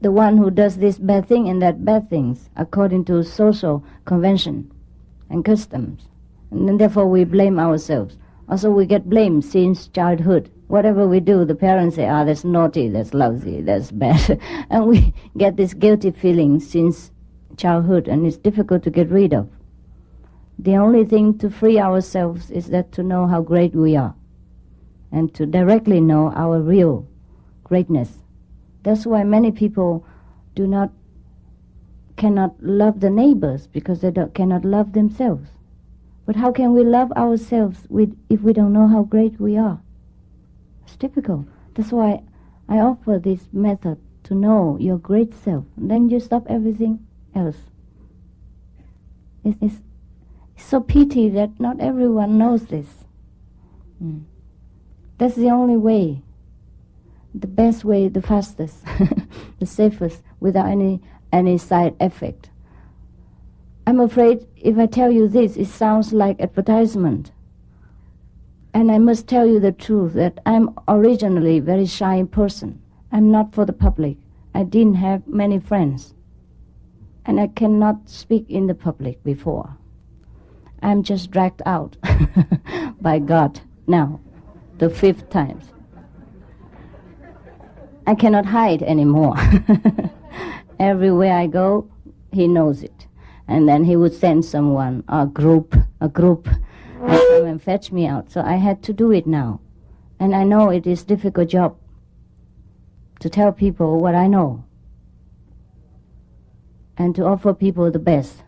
one who does this bad thing and that bad things according to social convention and customs. And then therefore we blame ourselves. Also we get blamed since childhood. Whatever we do, the parents say, that's naughty, that's lousy, that's bad. And we get this guilty feeling since childhood, and it's difficult to get rid of. The only thing to free ourselves is that to know how great we are and to directly know our real greatness. That's why many people cannot love the neighbors, because they cannot love themselves. But how can we love ourselves if we don't know how great we are? It's difficult. That's why I offer this method to know your great self. And then you stop everything else. It's so pity that not everyone knows this. That's the only way, the best way, the fastest, the safest, without any side effect. I'm afraid if I tell you this, it sounds like advertisement. And I must tell you the truth, that I'm originally a very shy person. I'm not for the public. I didn't have many friends. And I cannot speak in the public before. I'm just dragged out by God now, the 5th time. I cannot hide anymore. Everywhere I go, He knows it. And then He would send someone, a group, and come and fetch me out. So I had to do it now. And I know it is a difficult job to tell people what I know and to offer people the best.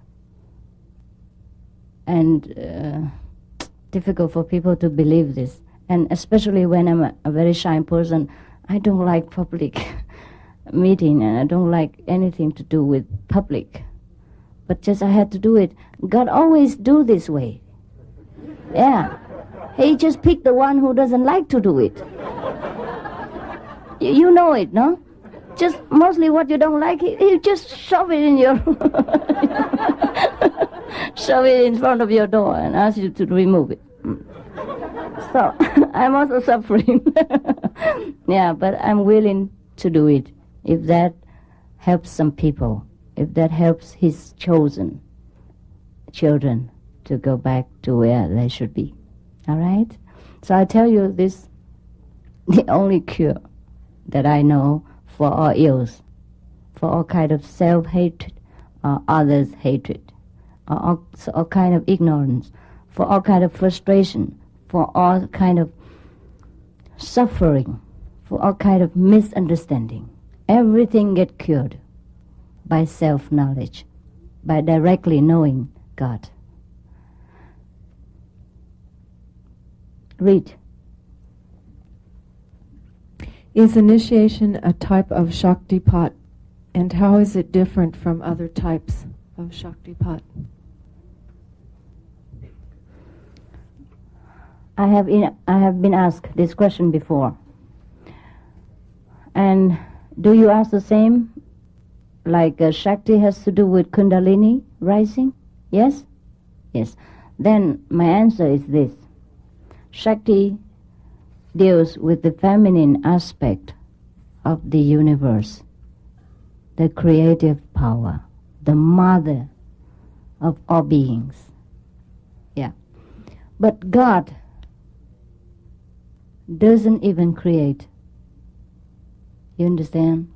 And difficult for people to believe this. And especially when I'm a very shy person, I don't like public meeting, and I don't like anything to do with public. But just I had to do it. God always do this way. Yeah. He just picked the one who doesn't like to do it. You know it, no? Just mostly what you don't like, he just shove it in your... shove it in front of your door and ask you to remove it. So, I'm also suffering. Yeah, but I'm willing to do it if that helps some people, if that helps His chosen children to go back to where they should be. All right? So I tell you this, the only cure that I know for all ills, for all kind of self-hatred or others' hatred, or all kind of ignorance, for all kind of frustration, for all kind of suffering, for all kind of misunderstanding. Everything get cured by self-knowledge, by directly knowing God. Read. Is initiation a type of Shaktipat, and how is it different from other types of Shaktipat? I have been asked this question before. And do you ask the same? Like Shakti has to do with Kundalini rising? Yes? Yes. Then my answer is this. Shakti deals with the feminine aspect of the universe, the creative power, the mother of all beings. Yeah. But God doesn't even create. You understand?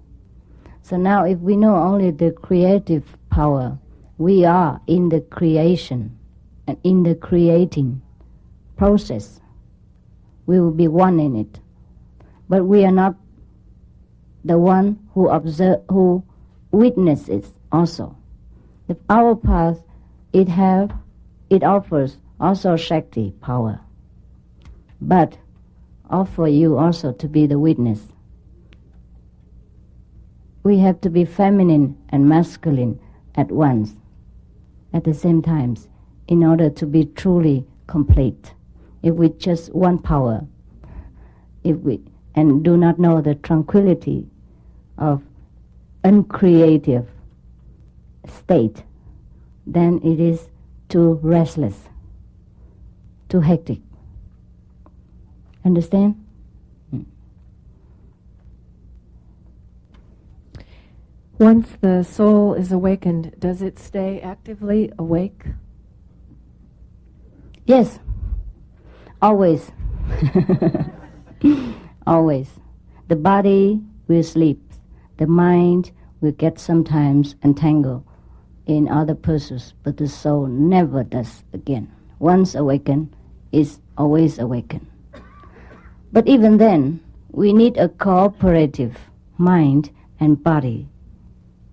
So now if we know only the creative power, we are in the creation and in the creating process. We will be one in it. But we are not the one who witnesses also. If our path, it offers also Shakti power. But offer you also to be the witness. We have to be feminine and masculine at once, at the same time, in order to be truly complete. If we just want power, and do not know the tranquility of uncreative state, then it is too restless, too hectic. Understand? Once the soul is awakened, does it stay actively awake? Yes, always. Always. The body will sleep. The mind will get sometimes entangled in other pursuits, but the soul never does again. Once awakened, is always awakened. But even then, we need a cooperative mind and body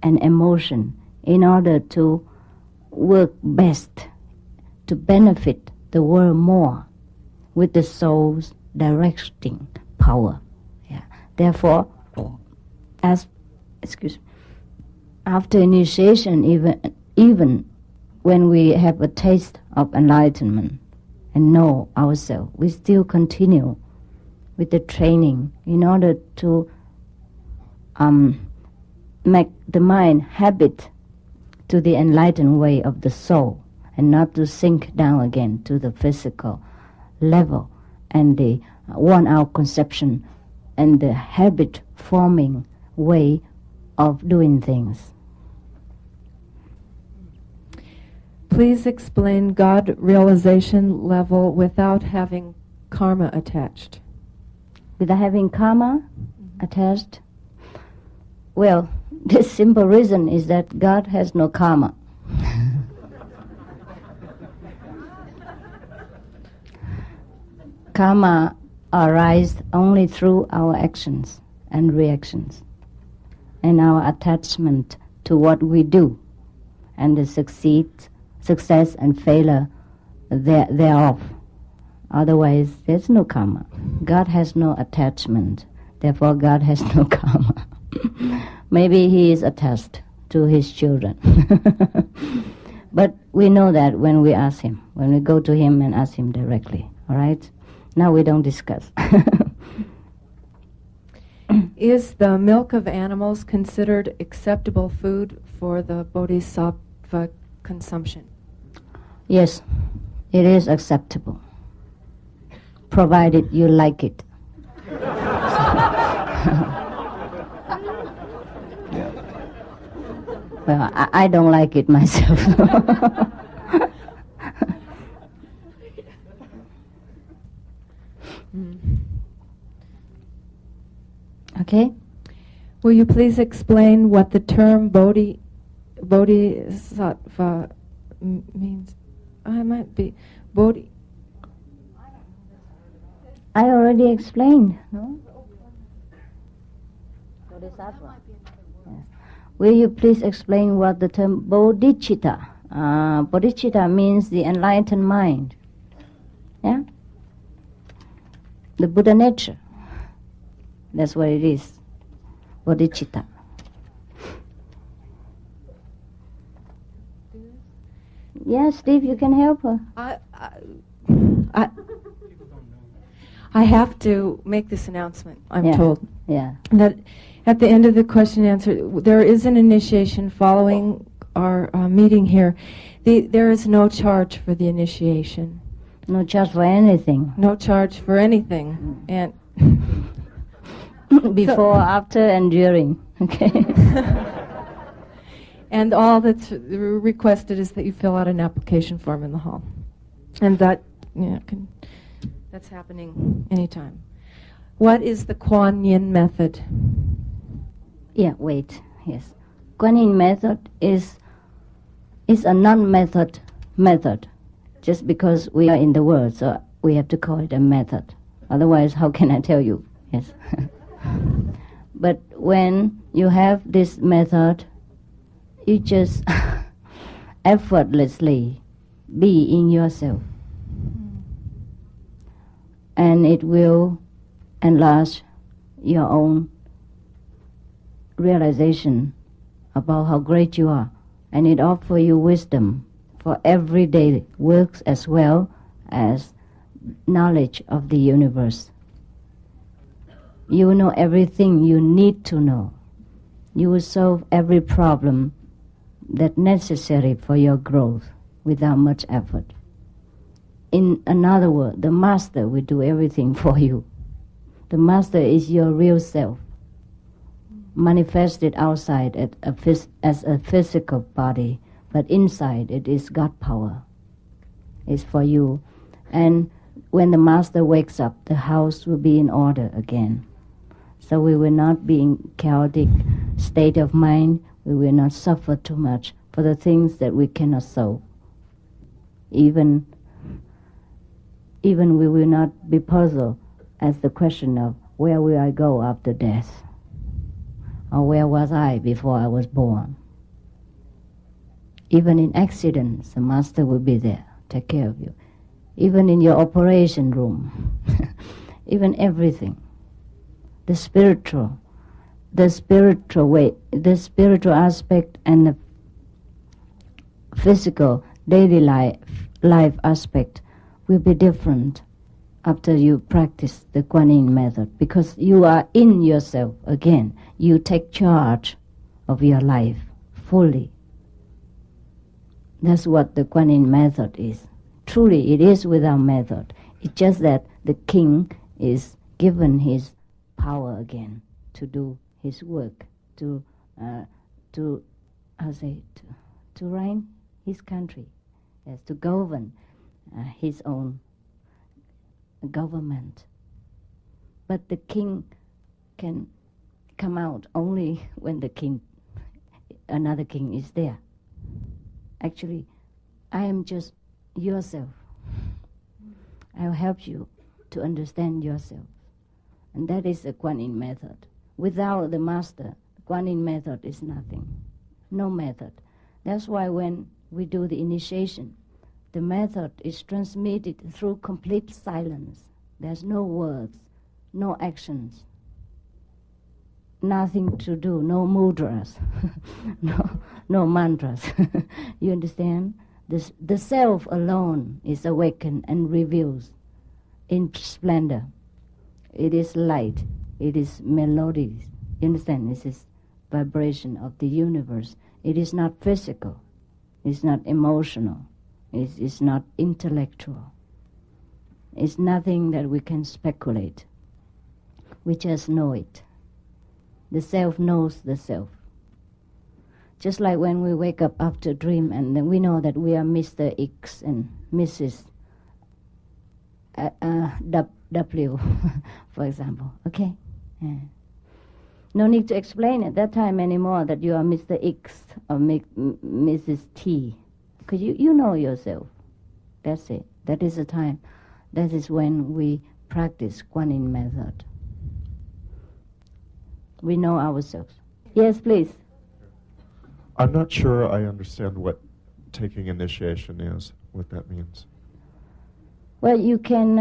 and emotion in order to work best, to benefit the world more with the soul's directing power. Yeah. Therefore, after initiation, even when we have a taste of enlightenment and know ourselves, we still continue with the training in order to make the mind habit to the enlightened way of the soul and not to sink down again to the physical level and the worn-out conception and the habit-forming way of doing things. Please explain God realization level without having karma attached. Without having karma attached? Well, the simple reason is that God has no karma. Karma arises only through our actions and reactions and our attachment to what we do and the success and failure thereof. Otherwise, there's no karma. God has no attachment. Therefore, God has no karma. Maybe he is attached to his children. But we know that when we ask him, when we go to him and ask him directly. All right? Now we don't discuss. Is the milk of animals considered acceptable food for the bodhisattva consumption? Yes, it is acceptable, provided you like it. Well, I don't like it myself. Okay? Will you please explain what the term bodhisattva means? I might be bodhi. I already explained, no? Bodhisattva. Yes. Will you please explain what the term bodhicitta? Bodhicitta means the enlightened mind. Yeah? The Buddha nature. That's what it is. Bodhicitta. Yeah, Steve, you can help her. I have to make this announcement, I'm told. Yeah. That at the end of the question and answer, there is an initiation following our meeting here. There is no charge for the initiation. No charge for anything. No charge for anything. And before, after, and during. Okay. And all that's requested is that you fill out an application form in the hall. And that, that's happening anytime. What is the Kuan Yin method? Yeah, wait. Yes. Kuan Yin method is a non-method method. Just because we are in the world, so we have to call it a method. Otherwise, how can I tell you? Yes. But when you have this method, you just effortlessly be in yourself. And it will enlarge your own realization about how great you are, and it offers you wisdom for everyday works as well as knowledge of the universe. You will know everything you need to know. You will solve every problem that's necessary for your growth without much effort. In another word, the master will do everything for you. The master is your real self, manifested outside as a physical body, but inside it is God power. It's for you. And when the master wakes up, the house will be in order again. So we will not be in chaotic state of mind. We will not suffer too much for the things that we cannot solve. Even we will not be puzzled as the question of where will I go after death? Or where was I before I was born? Even in accidents, the master will be there, take care of you. Even in your operation room, even everything. The spiritual way, the spiritual aspect and the physical daily life aspect will be different after you practice the Kuan Yin method, because you are in yourself again. You take charge of your life fully. That's what the Kuan Yin method is. Truly, it is without method. It's just that the king is given his power again to do his work, to reign his country, yes, to govern his own government. But the king can come out only when another king is there. Actually, I am just yourself. I'll help you to understand yourself. And that is the Kuan Yin method. Without the master, the Kuan Yin method is nothing. No method. That's why when we do the initiation, the method is transmitted through complete silence. There's no words, no actions, nothing to do, no mudras, no mantras. You understand? The self alone is awakened and reveals in splendor. It is light. It is melodies. You understand? This is vibration of the universe. It is not physical. It's not emotional. It's not intellectual. It's nothing that we can speculate. We just know it. The self knows the self. Just like when we wake up after a dream and then we know that we are Mr. X and Mrs. W, for example. Okay? Yeah. No need to explain at that time anymore that you are Mr. X or Mrs. T. Because you know yourself. That's it. That is the time. That is when we practice Kuan Yin method. We know ourselves. Yes, please. I'm not sure I understand what taking initiation is, what that means. Well, you can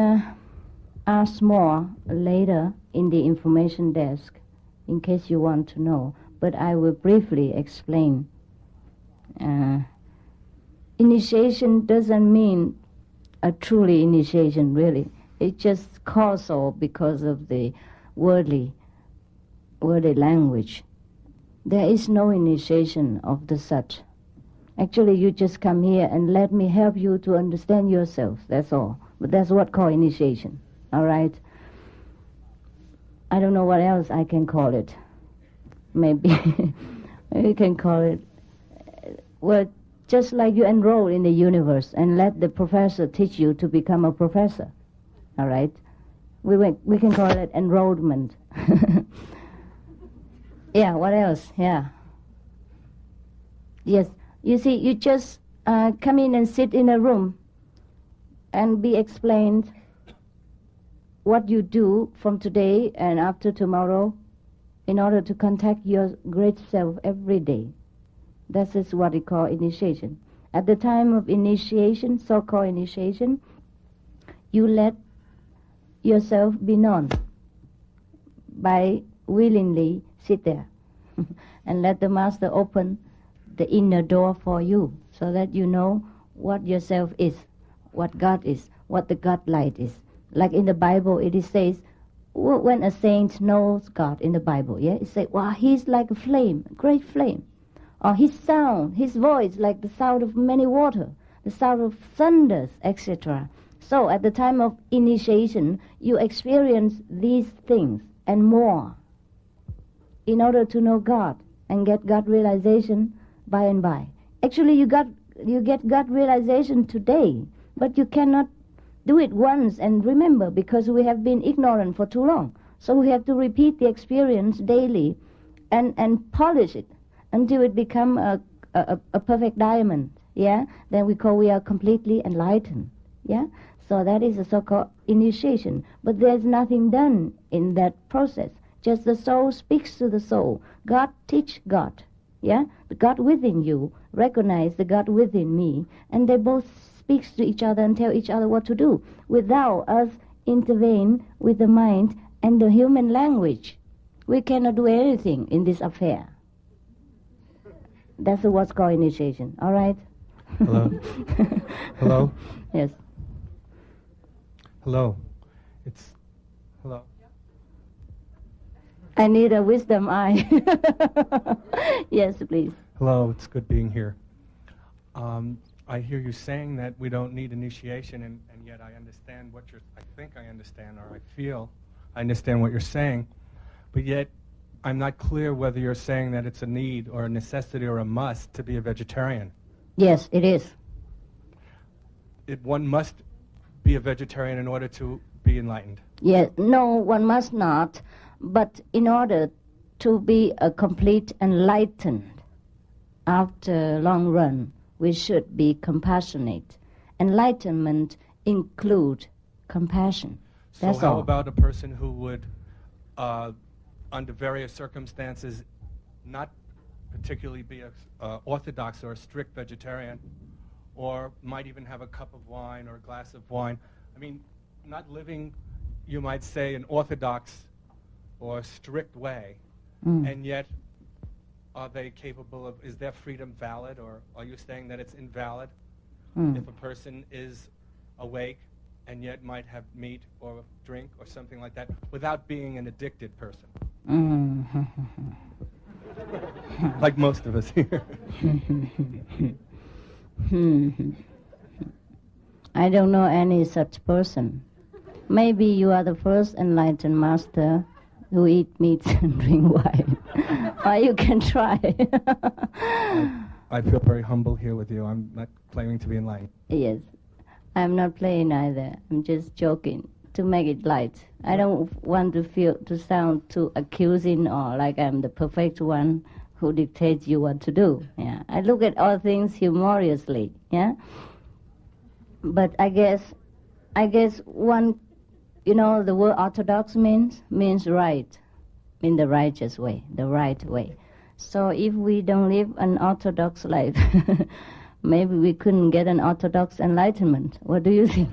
ask more later in the information desk in case you want to know, but I will briefly explain. Initiation doesn't mean a truly initiation, really. It's just causal because of the worldly language. There is no initiation of the such. Actually, you just come here and let me help you to understand yourself, that's all. But that's what called initiation, all right? I don't know what else I can call it. Maybe you can call it, well, just like you enroll in the universe and let the professor teach you to become a professor, all right? We can call it enrollment. Yeah, what else? Yeah. Yes, you see, you just come in and sit in a room and be explained what you do from today and after tomorrow in order to contact your great self every day. That is what we call initiation. At the time of initiation, so-called initiation, you let yourself be known. by willingly sit there and let the master open the inner door for you so that you know what yourself is, what God is, what the God light is. Like in the Bible, it says, when a saint knows God in the Bible, yeah, it says, wow, he's like a flame, a great flame. Or his sound, his voice, like the sound of many water, the sound of thunders, etc. So at the time of initiation, you experience these things and more in order to know God and get God realization by and by. Actually, you get God realization today, but you cannot do it once and remember because we have been ignorant for too long. So we have to repeat the experience daily and polish it until it become a perfect diamond. Yeah, then we are completely enlightened. Yeah, so that is a so-called initiation. But there's nothing done in that process. Just the soul speaks to the soul. God teach God. Yeah, the God within you recognize the God within me, and they both speaks to each other and tell each other what to do without us intervene with the mind and the human language. We cannot do anything in this affair. That's what's called initiation. All right? Hello? Hello? Yes. Hello? Hello? I need a wisdom eye. Yes, please. Hello, it's good being here. I hear you saying that we don't need initiation, and yet I understand I think I understand, or I feel I understand what you're saying, but yet I'm not clear whether you're saying that it's a need or a necessity or a must to be a vegetarian. Yes, it is. One must be a vegetarian in order to be enlightened. Yes, no, one must not, but in order to be a complete enlightened after long run, we should be compassionate. Enlightenment include compassion. That's so how all. about a person who would, under various circumstances, not particularly be a orthodox or a strict vegetarian, or might even have a cup of wine or a glass of wine? I mean, not living, you might say, an orthodox or strict way, and yet are they capable of, is their freedom valid, or are you saying that it's invalid if a person is awake and yet might have meat or drink or something like that without being an addicted person? Like most of us here. I don't know any such person. Maybe you are the first enlightened master who eat meat and drink wine. Or you can try. I feel very humble here with you. I'm not claiming to be enlightened. Yes. I'm not playing either. I'm just joking to make it light. I don't want to sound too accusing or like I'm the perfect one who dictates you what to do. Yeah. I look at all things humorously. Yeah. But I guess one, the word orthodox means right, in the righteous way, the right way. So if we don't live an orthodox life, maybe we couldn't get an orthodox enlightenment. What do you think?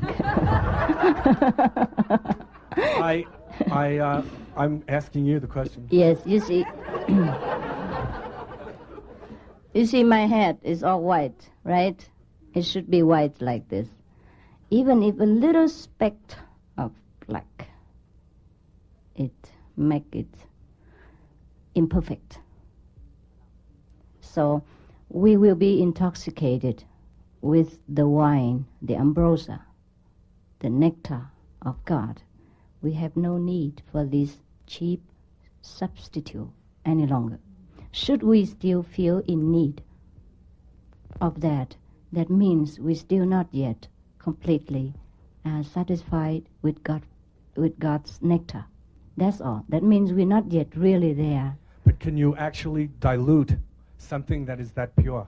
I'm asking you the question. Yes, you see. You see, my head is all white, right? It should be white like this. Even if a little speck of black, it make it imperfect. So we will be intoxicated with the wine, the ambrosia, the nectar of God. We have no need for this cheap substitute any longer. Should we still feel in need of that, that means we still not yet completely satisfied with God's nectar. That's all. That means we're not yet really there. But can you actually dilute something that is that pure?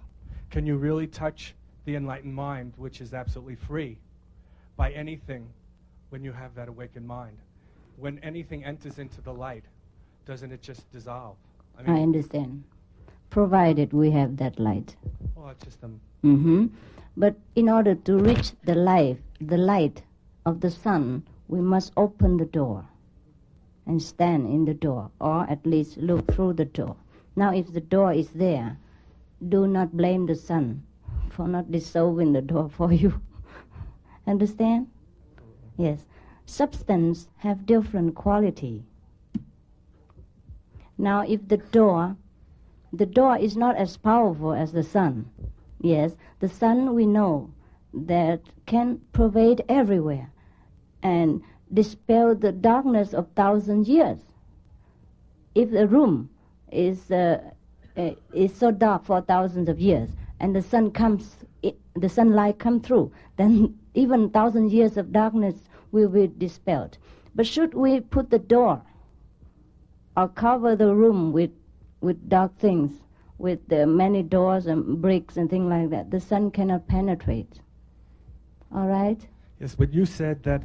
Can you really touch the enlightened mind, which is absolutely free, by anything when you have that awakened mind? When anything enters into the light, doesn't it just dissolve? I understand. Provided we have that light. Well, it's just But in order to reach the light of the sun, we must open the door. and stand in the door, or at least look through the door. Now, if the door is there, do not blame the sun for not dissolving the door for you. Understand? Yes. Substance have different quality. Now, if the door is not as powerful as the sun. Yes, the sun we know that can pervade everywhere and dispel the darkness of 1,000 years. If the room is so dark for thousands of years, and the sunlight comes through, then even 1,000 years of darkness will be dispelled. But should we put the door or cover the room with dark things, with many doors and bricks and things like that, the sun cannot penetrate. All right? Yes, but you said that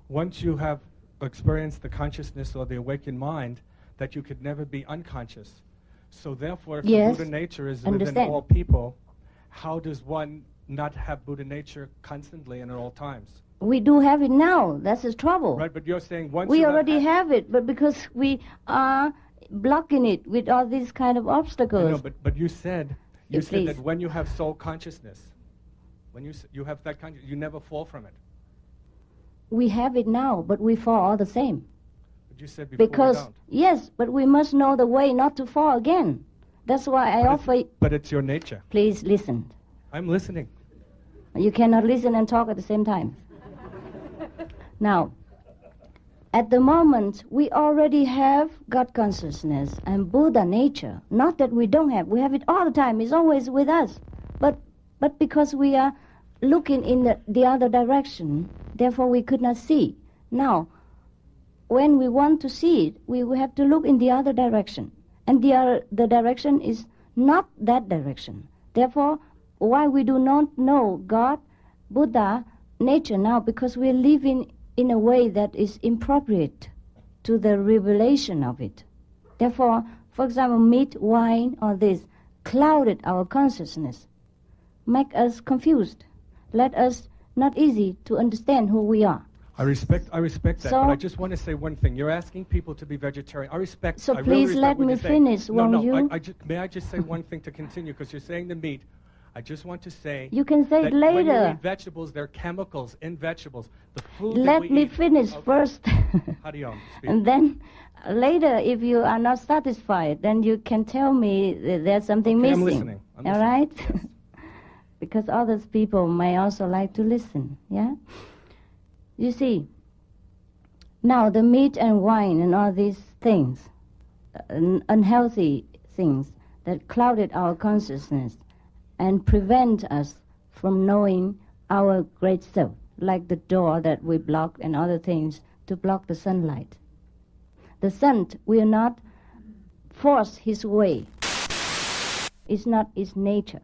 once you have experienced the consciousness or the awakened mind, that you could never be unconscious. So therefore, if Yes, the Buddha nature is understand. within all people, how does one not have Buddha nature constantly and at all times? We do have it now. That's the trouble. Right, but you're saying once We you already have it, but because we are blocking it with all these kind of obstacles. No, but you said Please. that when you have soul consciousness, when you have that consciousness, you never fall from it. We have it now, but we fall all the same. But you said before we Because, don't. yes, but we must know the way not to fall again. That's why I offer... But it's your nature. Please listen. I'm listening. You cannot listen and talk at the same time. Now, at the moment, we already have God consciousness and Buddha nature. Not that we don't have. We have it all the time. It's always with us. But because we are looking in the other direction, therefore we could not see. Now, when we want to see it, we will have to look in the other direction. And the direction is not that direction. Therefore, why we do not know God, Buddha, nature now? Because we are living in a way that is inappropriate to the revelation of it. Therefore, for example, meat, wine, or this clouded our consciousness, make us confused, let us not easy to understand who we are. I respect that, So- but I just want to say one thing. You're asking people to be vegetarian. I respect. So I really please respect let what me you're saying. finish, No, won't you? may I just say one thing to continue? Because you're saying the meat. I just want to say. You can say that it when you later. eat vegetables, there are chemicals in vegetables. The food that Let we me eat. finish Okay. first. Hariom, speak. And then later, if you are not satisfied, then you can tell me that there's something Okay, I'm missing. listening. I'm All listening. right? Yes. Because other people may also like to listen, yeah? You see, now the meat and wine and all these things, unhealthy things that clouded our consciousness and prevent us from knowing our great self, like the door that we block and other things to block the sunlight. The sun will not force his way. It's not its nature.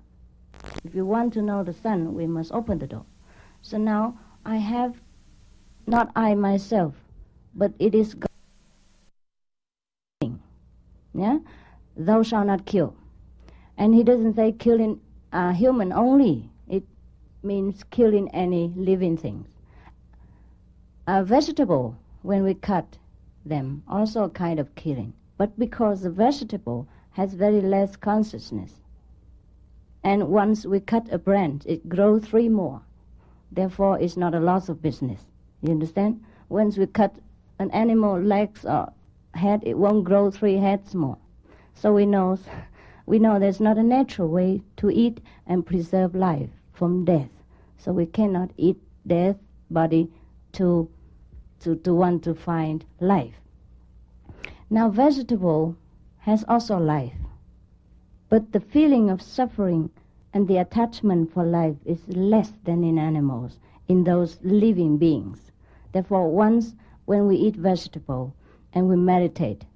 If you want to know the sun, we must open the door. So now I have, not I myself, but it is God. Yeah? Thou shalt not kill. And he doesn't say killing a human only. It means killing any living things. A vegetable, when we cut them, also a kind of killing. But because the vegetable has very less consciousness, and once we cut a branch, it grows 3 more. Therefore, it's not a loss of business. You understand? Once we cut an animal legs or head, it won't grow 3 heads more. So we know there's not a natural way to eat and preserve life from death. So we cannot eat death body to want to find life. Now, vegetable has also life. But the feeling of suffering and the attachment for life is less than in animals, in those living beings. Therefore, once when we eat vegetable and we meditate,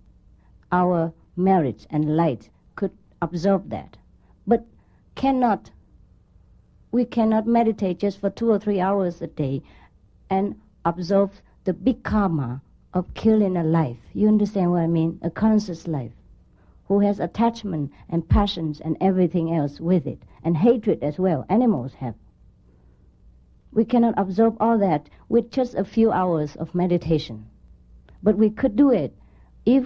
our merit and light could absorb that. But we cannot meditate just for 2 or 3 hours a day and absorb the big karma of killing a life. You understand what I mean? A conscious life, who has attachment and passions and everything else with it, and hatred as well. Animals have. We cannot absorb all that with just a few hours of meditation. But we could do it if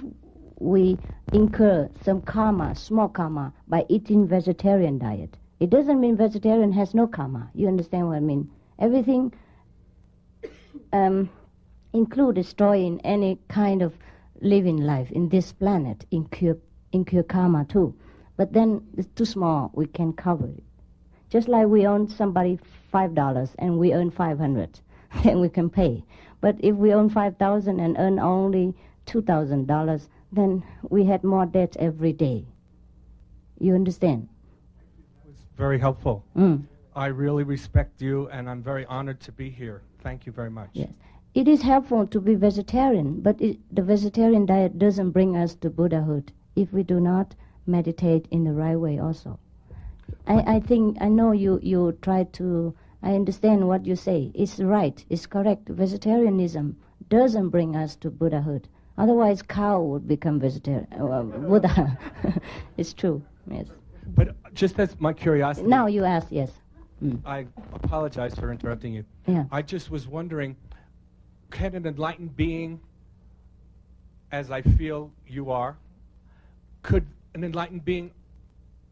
we incur some karma, small karma, by eating vegetarian diet, it doesn't mean vegetarian has no karma. You understand what I mean? Everything include destroying any kind of living life in this planet, incur karma too. But then it's too small, we can cover it. Just like we owe somebody $5 and we earn 500, then we can pay. But if we own 5,000 and earn only $2,000, then we had more debt every day. You understand? It was very helpful. Mm. I really respect you, and I'm very honored to be here. Thank you very much. Yes. It is helpful to be vegetarian, but the vegetarian diet doesn't bring us to Buddhahood if we do not meditate in the right way also. I know you try to, I understand what you say. It's right, it's correct. Vegetarianism doesn't bring us to Buddhahood. Otherwise, cow would become vegetarian, Buddha. It's true, yes. But just as my curiosity... Now you ask, yes. Mm. I apologize for interrupting you. Yeah. I just was wondering, can an enlightened being, as I feel you are, could an enlightened being,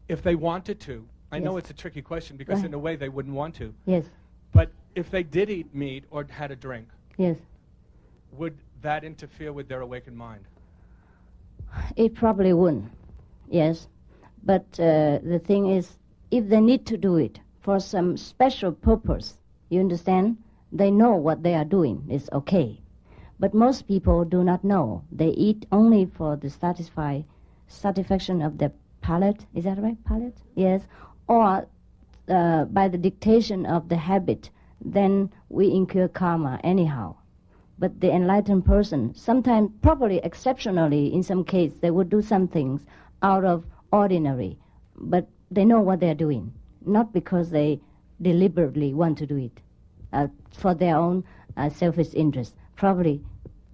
if they wanted to, I know Yes. it's a tricky question because Right. in a way they wouldn't want to, Yes, but if they did eat meat or had a drink, yes. would that interfere with their awakened mind? It probably wouldn't, yes. But the thing is, if they need to do it for some special purpose, you understand, they know what they are doing is okay. But most people do not know. They eat only for the satisfaction of their palate. Is that right, palate? Yes. Or by the dictation of the habit, then we incur karma anyhow. But the enlightened person, sometimes, probably exceptionally, in some case, they would do some things out of ordinary, but they know what they're doing, not because they deliberately want to do it for their own selfish interest. Probably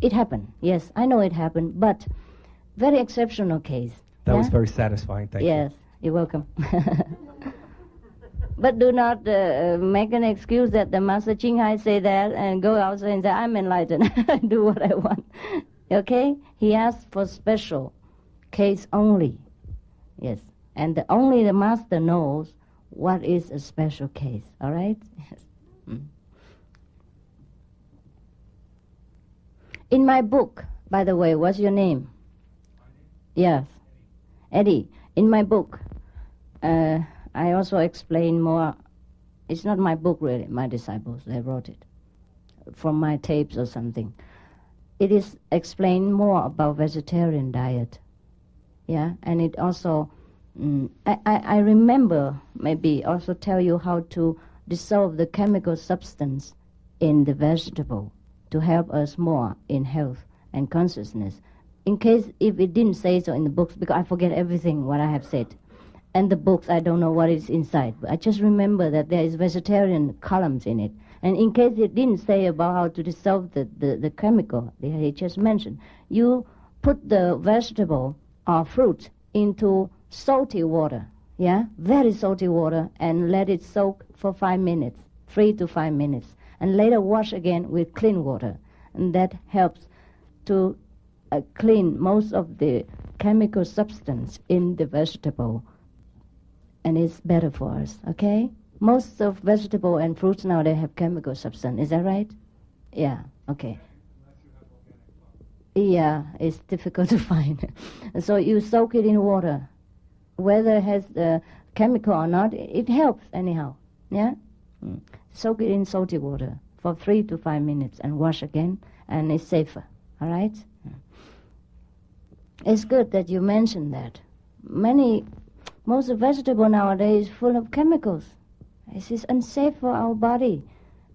it happened. Yes, I know it happened, but very exceptional case. That was Yeah? very satisfying. Thank you. Yes, you're welcome. But do not make an excuse that the Master Ching Hai say that and go outside and say, I'm enlightened, I do what I want. Okay? He asked for special case only. Yes. And only the Master knows what is a special case. All right? Yes. Mm. In my book, by the way, what's your name? Yes. Eddie. In my book, I also explain more. It's not my book, really. My disciples, they wrote it from my tapes or something. It is explained more about vegetarian diet. Yeah, and it also, I remember maybe also tell you how to dissolve the chemical substance in the vegetable to help us more in health and consciousness. In case if it didn't say so in the books, because I forget everything what I have said. And the books, I don't know what is inside. But I just remember that there is vegetarian columns in it. And in case it didn't say about how to dissolve the chemical that he just mentioned, you put the vegetable or fruit into salty water, yeah, very salty water, and let it soak for 5 minutes, 3 to 5 minutes, and later wash again with clean water. And that helps to clean most of the chemical substance in the vegetable. And it's better for us, okay? Most of vegetable and fruits now, they have chemical substance. Is that right? Yeah, okay. Yeah, it's difficult to find. So you soak it in water. Whether it has the chemical or not, it helps anyhow, yeah? Mm. Soak it in salty water for 3 to 5 minutes and wash again, and it's safer, all right? It's good that you mentioned that. Most of vegetable nowadays is full of chemicals. This is unsafe for our body.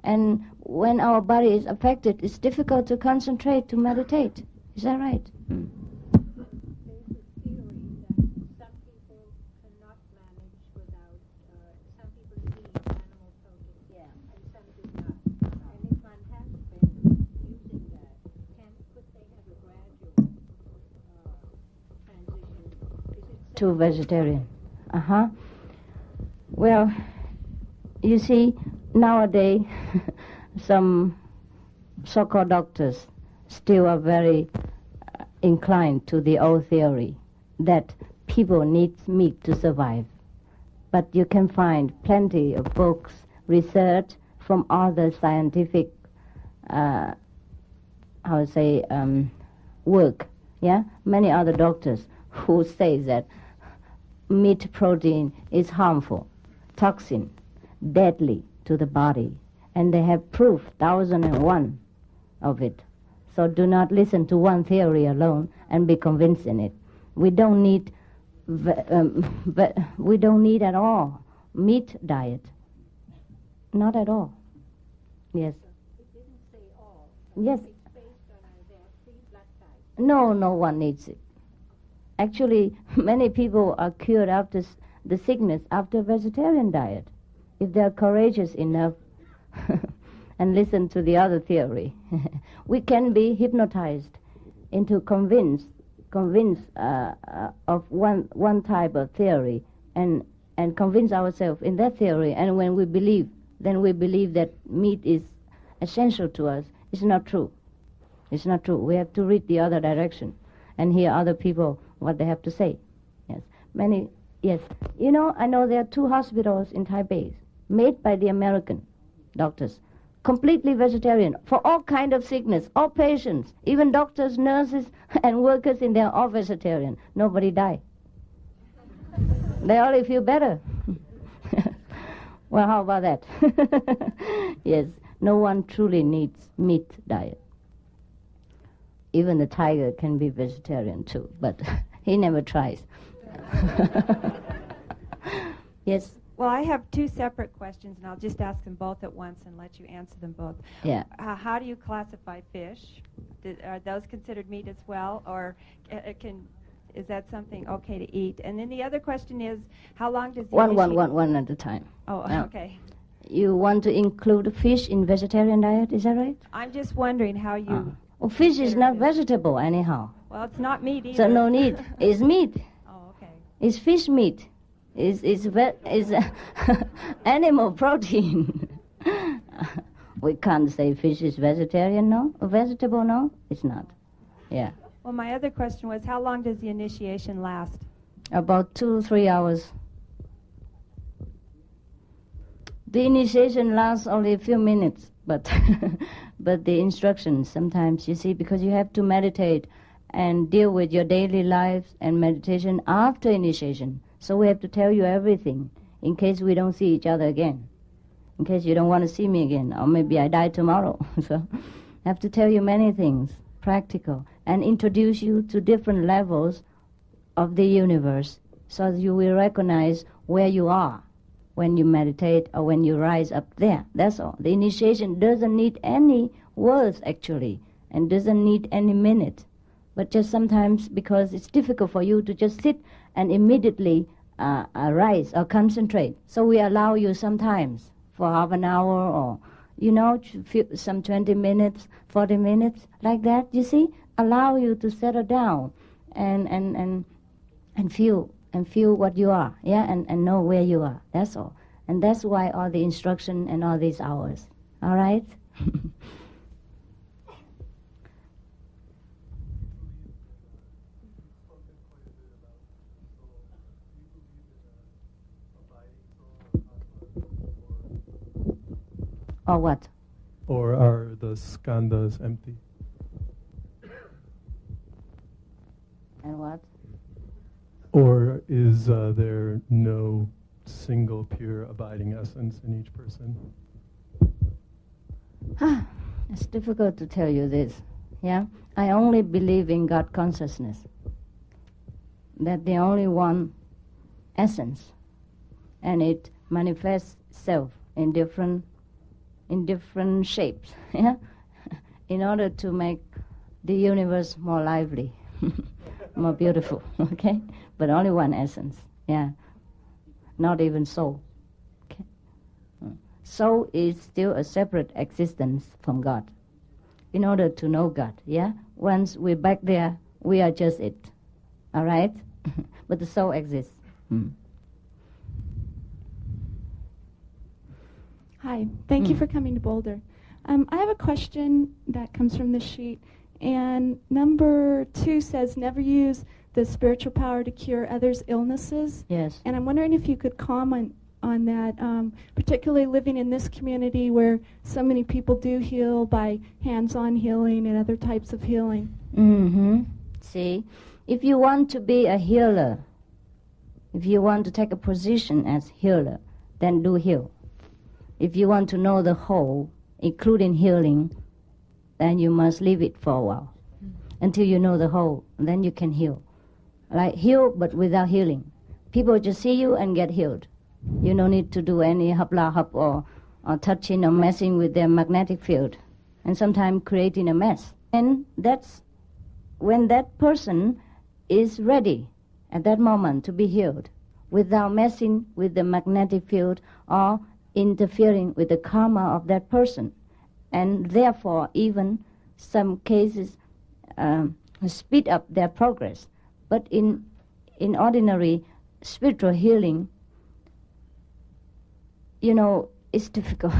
And when our body is affected, it's difficult to concentrate, to meditate. Is that right? Mm. There's a theory that some people cannot manage without, some people need animal protein, and some do not. And if one has been using that, could they have a gradual transition? Is it To vegetarian. Uh-huh. Well, you see, nowadays, some so-called doctors still are very inclined to the old theory that people need meat to survive. But you can find plenty of books, research from other scientific, work. Yeah, many other doctors who say that meat protein is harmful, toxin, deadly to the body, and they have proof 1001 of it. So do not listen to one theory alone and be convinced in it. We don't need we don't need at all meat diet. Not at all. Yes. It didn't say all. Yes. It's based on their free blood type. No one needs it. Actually, many people are cured after the sickness after vegetarian diet, if they are courageous enough and listen to the other theory. We can be hypnotized into convinced of one type of theory and convince ourselves in that theory, and when we believe, then we believe that meat is essential to us. It's not true. It's not true. We have to read the other direction and hear other people what they have to say. Yes. Yes. You know, I know there are 2 hospitals in Taipei made by the American doctors, completely vegetarian for all kind of sickness, all patients, even doctors, nurses, and workers in there are all vegetarian. Nobody die. They only feel better. Well, how about that? Yes, no one truly needs meat diet. Even the tiger can be vegetarian too, but he never tries. Yes. Well, I have 2 separate questions, and I'll just ask them both at once and let you answer them both. Yeah. How do you classify fish? Are those considered meat as well, or is that something okay to eat? And then the other question is, how long does the One at a time. Oh, Now, okay. You want to include fish in vegetarian diet, is that right? I'm just wondering how you... Well, fish is consider not fish. vegetable anyhow. Well, it's not meat either. So no need. It's meat. Oh, okay. It's fish meat. It's animal protein. We can't say fish is vegetarian, no? Vegetable, no? It's not. Yeah. Well, my other question was, how long does the initiation last? About 2-3 hours. The initiation lasts only a few minutes, but but the instructions sometimes, you see, because you have to meditate and deal with your daily lives and meditation after initiation. So we have to tell you everything in case we don't see each other again, in case you don't want to see me again, or maybe I die tomorrow. So I have to tell you many things, practical, and introduce you to different levels of the universe so that you will recognize where you are when you meditate or when you rise up there. That's all. The initiation doesn't need any words, actually, and doesn't need any minute. But just sometimes, because it's difficult for you to just sit and immediately rise or concentrate. So we allow you sometimes for half an hour or, some 20 minutes, 40 minutes, like that, you see? Allow you to settle down and feel what you are, yeah, and know where you are. That's all. And that's why all the instruction and all these hours. All right? Or what? Or are the skandhas empty? And what? Or is there no single pure abiding essence in each person? It's difficult to tell you this, yeah? I only believe in God consciousness, that the only one essence, and it manifests itself in different shapes, yeah? In order to make the universe more lively, more beautiful, okay? But only one essence, yeah? Not even soul, okay? Soul is still a separate existence from God. In order to know God, yeah? Once we're back there, we are just it, all right? But the soul exists. Hi, thank you for coming to Boulder. I have a question that comes from the sheet, And number 2 says never use the spiritual power to cure others' illnesses. Yes. And I'm wondering if you could comment on that, particularly living in this community where so many people do heal by hands-on healing and other types of healing. Mm-hmm. See, if you want to be a healer, if you want to take a position as healer, then do heal. If you want to know the whole, including healing, then you must leave it for a while until you know the whole, then you can heal. Like heal, but without healing. People just see you and get healed. You don't need to do any hapla hap or touching or messing with their magnetic field, and sometimes creating a mess. And that's when that person is ready at that moment to be healed without messing with the magnetic field or interfering with the karma of that person. And therefore, even some cases speed up their progress. But in ordinary spiritual healing, you know, it's difficult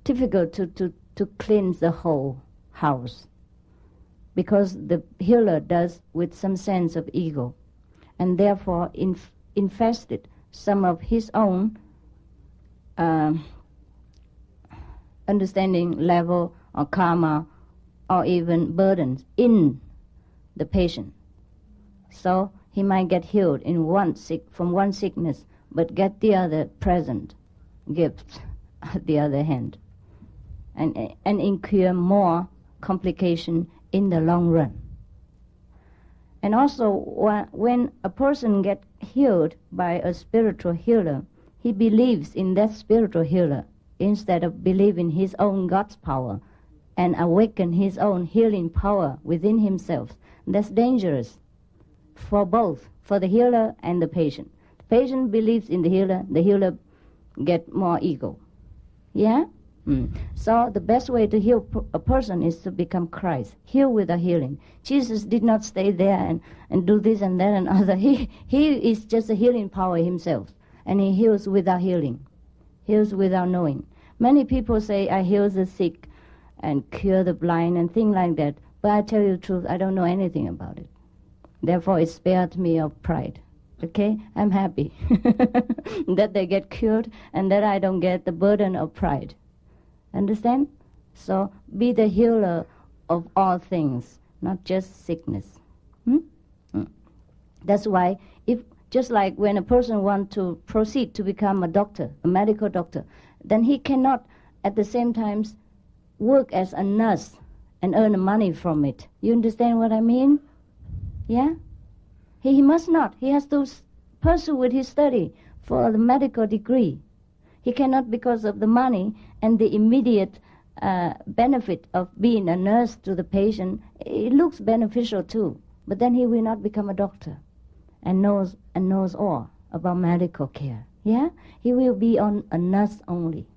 to cleanse the whole house, because the healer does with some sense of ego, and therefore infested some of his own understanding level or karma or even burdens in the patient. So he might get healed in from one sickness, but get the other present gifts at the other hand, and incur more complication in the long run. And also, when a person gets healed by a spiritual healer, he believes in that spiritual healer instead of believing his own God's power and awaken his own healing power within himself. That's dangerous for both, for the healer and the patient. The patient believes in the healer get more ego. Yeah? So the best way to heal a person is to become Christ. Heal without healing. Jesus did not stay there and do this and that and other. He is just a healing power himself. And he heals without healing. Heals without knowing. Many people say, I heal the sick and cure the blind and things like that. But I tell you the truth, I don't know anything about it. Therefore, it spared me of pride. Okay? I'm happy that they get cured and that I don't get the burden of pride. Understand? So be the healer of all things, not just sickness. That's why, just like when a person wants to proceed to become a doctor, a medical doctor, then he cannot at the same time work as a nurse and earn money from it. You understand what I mean? Yeah? He must not. He has to pursue with his study for the medical degree. He cannot, because of the money and the immediate benefit of being a nurse to the patient. It looks beneficial too, but then he will not become a doctor and knows all about medical care. Yeah, he will be on a nurse only,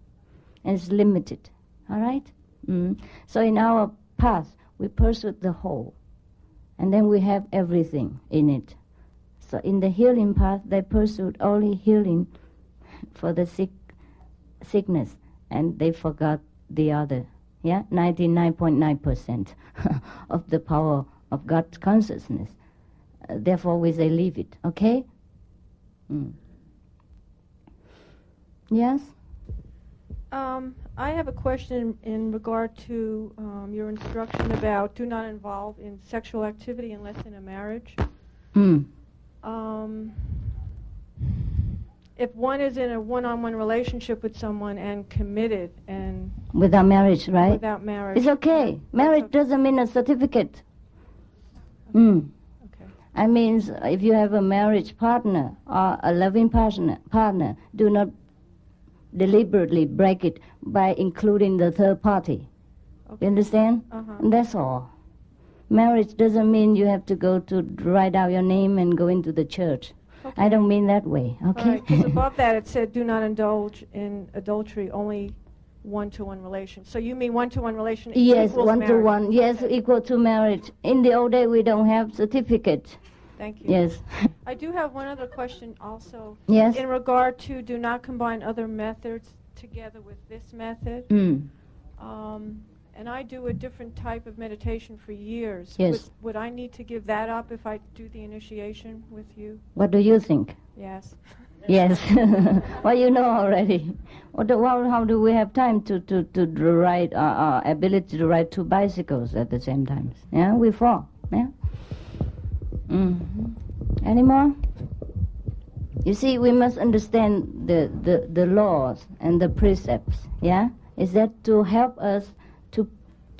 and it's limited. All right. So in our path, we pursue the whole, and then we have everything in it. So in the healing path, they pursued only healing for the sickness, and they forgot the other. Yeah, 99.9% of the power of God's consciousness. Therefore, we say leave it. Okay? Yes? I have a question in regard to your instruction about do not involve in sexual activity unless in a marriage. If one is in a one-on-one relationship with someone and committed and... Without marriage, right? Without marriage. It's okay. Marriage doesn't mean a certificate. Okay. I mean, if you have a marriage partner or a loving partner, do not deliberately break it by including the third party. Okay. You understand? And that's all. Marriage doesn't mean you have to go to write out your name and go into the church. Okay. I don't mean that way, okay? Because above that it said do not indulge in adultery, only one-to-one relation. So you mean one-to-one relation yes, equals one-to-one. marriage? Yes, okay. Equal to marriage. In the old day we don't have certificate. Thank you. Yes. I do have one other question also. Yes. In regard to do not combine other methods together with this method. and I do a different type of meditation for years. Yes. Would I need to give that up if I do the initiation with you? What do you think? Yes. Yes. Well, you know already. How do we have time to ride, ability to ride 2 bicycles at the same time? Yeah, we fall. Yeah. Any more? You see, we must understand the laws and the precepts. Yeah, is that to help us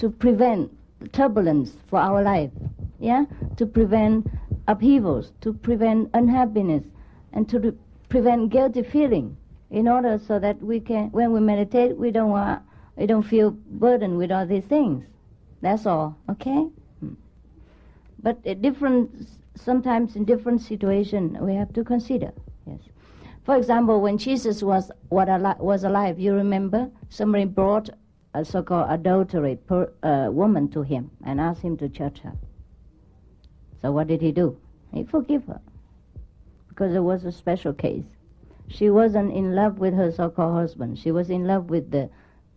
to prevent turbulence for our life. Yeah, to prevent upheavals, to prevent unhappiness, and to prevent guilty feeling. In order so that we can, when we meditate, we don't feel burdened with all these things. That's all. Okay. But sometimes in different situations, we have to consider. Yes. For example, when Jesus was alive, you remember somebody brought a so-called adulterate woman to him and asked him to judge her. So what did he do? He forgave her because it was a special case. She wasn't in love with her so-called husband. She was in love with the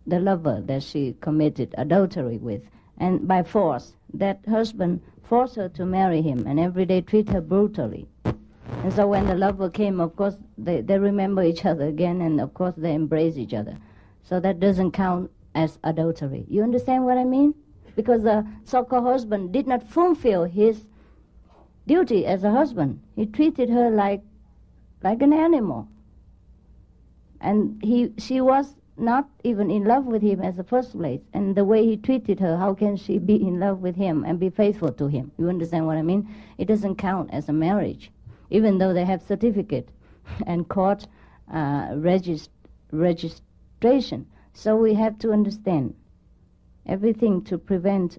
lover that she committed adultery with. And by force, that husband forced her to marry him and every day treat her brutally. And so when the lover came, of course, they remember each other again, and of course they embrace each other. So that doesn't count as adultery. You understand what I mean? Because the so-called husband did not fulfill his duty as a husband. He treated her like an animal. And she was not even in love with him as the first place. And the way he treated her, how can she be in love with him and be faithful to him? You understand what I mean? It doesn't count as a marriage, even though they have certificate and court registration. So we have to understand everything to prevent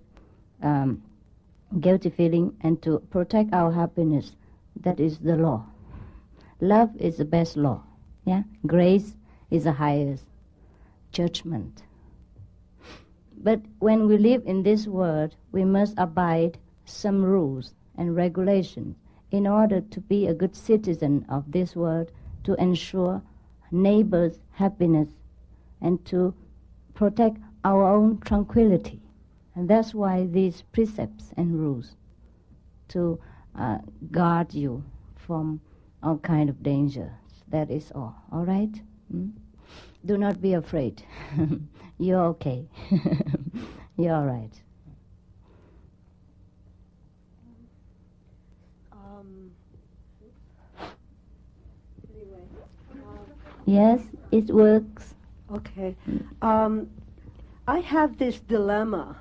guilty feeling and to protect our happiness. That is the law. Love is the best law. Yeah, grace is the highest judgment. But when we live in this world, we must abide some rules and regulations in order to be a good citizen of this world, to ensure neighbors' happiness and to protect our own tranquility. And that's why these precepts and rules to guard you from all kind of dangers. That is all right? Do not be afraid. You're okay. You're all right. Yes, it works. Okay. I have this dilemma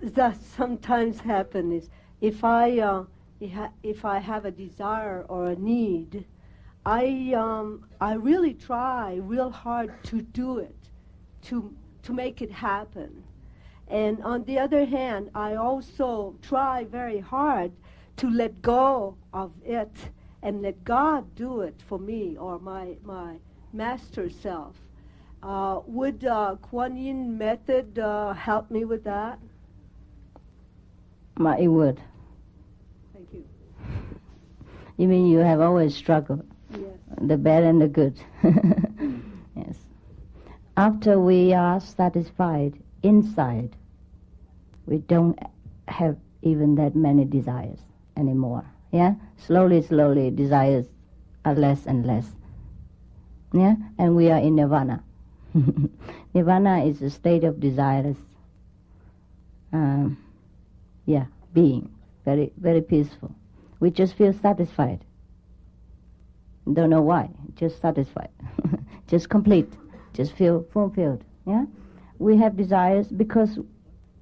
that sometimes happens. If I have a desire or a need, I really try real hard to do it, to make it happen. And on the other hand, I also try very hard to let go of it and let God do it for me, or my master self. Would Kuan Yin method help me with that? It would. Thank you. You mean you have always struggled? Yes. The bad and the good. Yes. After we are satisfied inside, we don't have even that many desires anymore. Yeah? Slowly, desires are less and less. Yeah? And we are in nirvana. Nirvana is a state of desireless being. Very, very peaceful. We just feel satisfied. Don't know why. Just satisfied. Just complete. Just feel fulfilled. Yeah? We have desires because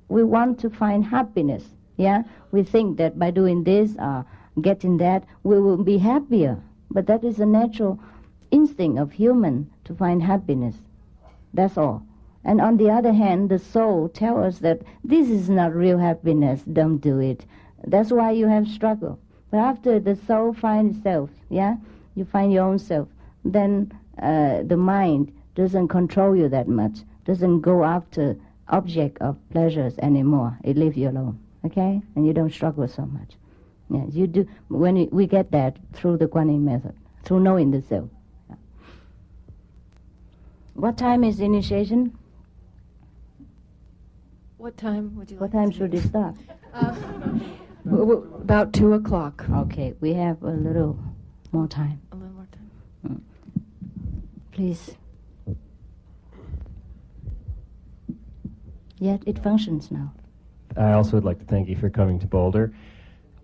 we want to find happiness. Yeah? We think that by doing this, getting that, we will be happier. But that is a natural instinct of human to find happiness. That's all. And on the other hand, the soul tells us that this is not real happiness, don't do it. That's why you have struggle. But after the soul finds itself, yeah, you find your own self, then the mind doesn't control you that much, doesn't go after object of pleasures anymore. It leaves you alone, okay? And you don't struggle so much. Yes, you do. When we get that through the Kuan Yin method, through knowing the self. Yeah. What time is initiation? What time would you What like time to should meet? it start? About 2 o'clock. Okay, we have a little more time. A little more time. Please. Yet it functions now. I also would like to thank you for coming to Boulder.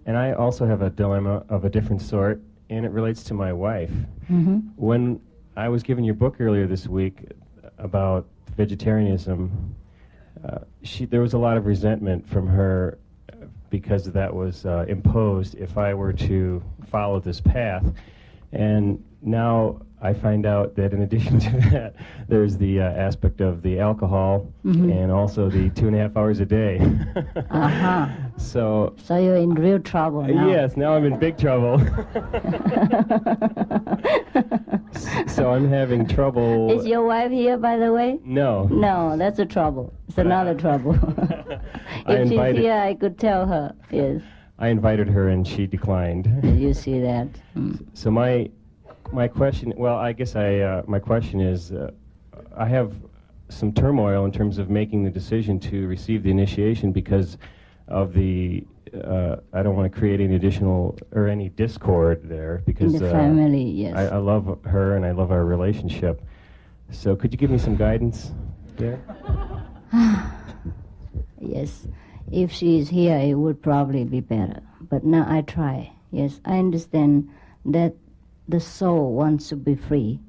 And I also have a dilemma of a different sort, and it relates to my wife. Mm-hmm. When I was given your book earlier this week about vegetarianism, there was a lot of resentment from her because that was imposed if I were to follow this path. And now I find out that in addition to that, there's the aspect of the alcohol and also the 2.5 hours a day. Uh-huh. So you're in real trouble now. Yes, now I'm in big trouble. So I'm having trouble. Is your wife here, by the way? No. No, that's a trouble. It's another trouble. If she's here, I could tell her, yes. I invited her and she declined. You see that? So my question, well, I guess my question is, I have some turmoil in terms of making the decision to receive the initiation because of the, I don't want to create any additional or any discord there because in the family, yes. I love her and I love our relationship. So could you give me some guidance there? Yes. If she is here, it would probably be better. But now I try. Yes, I understand that the soul wants to be free,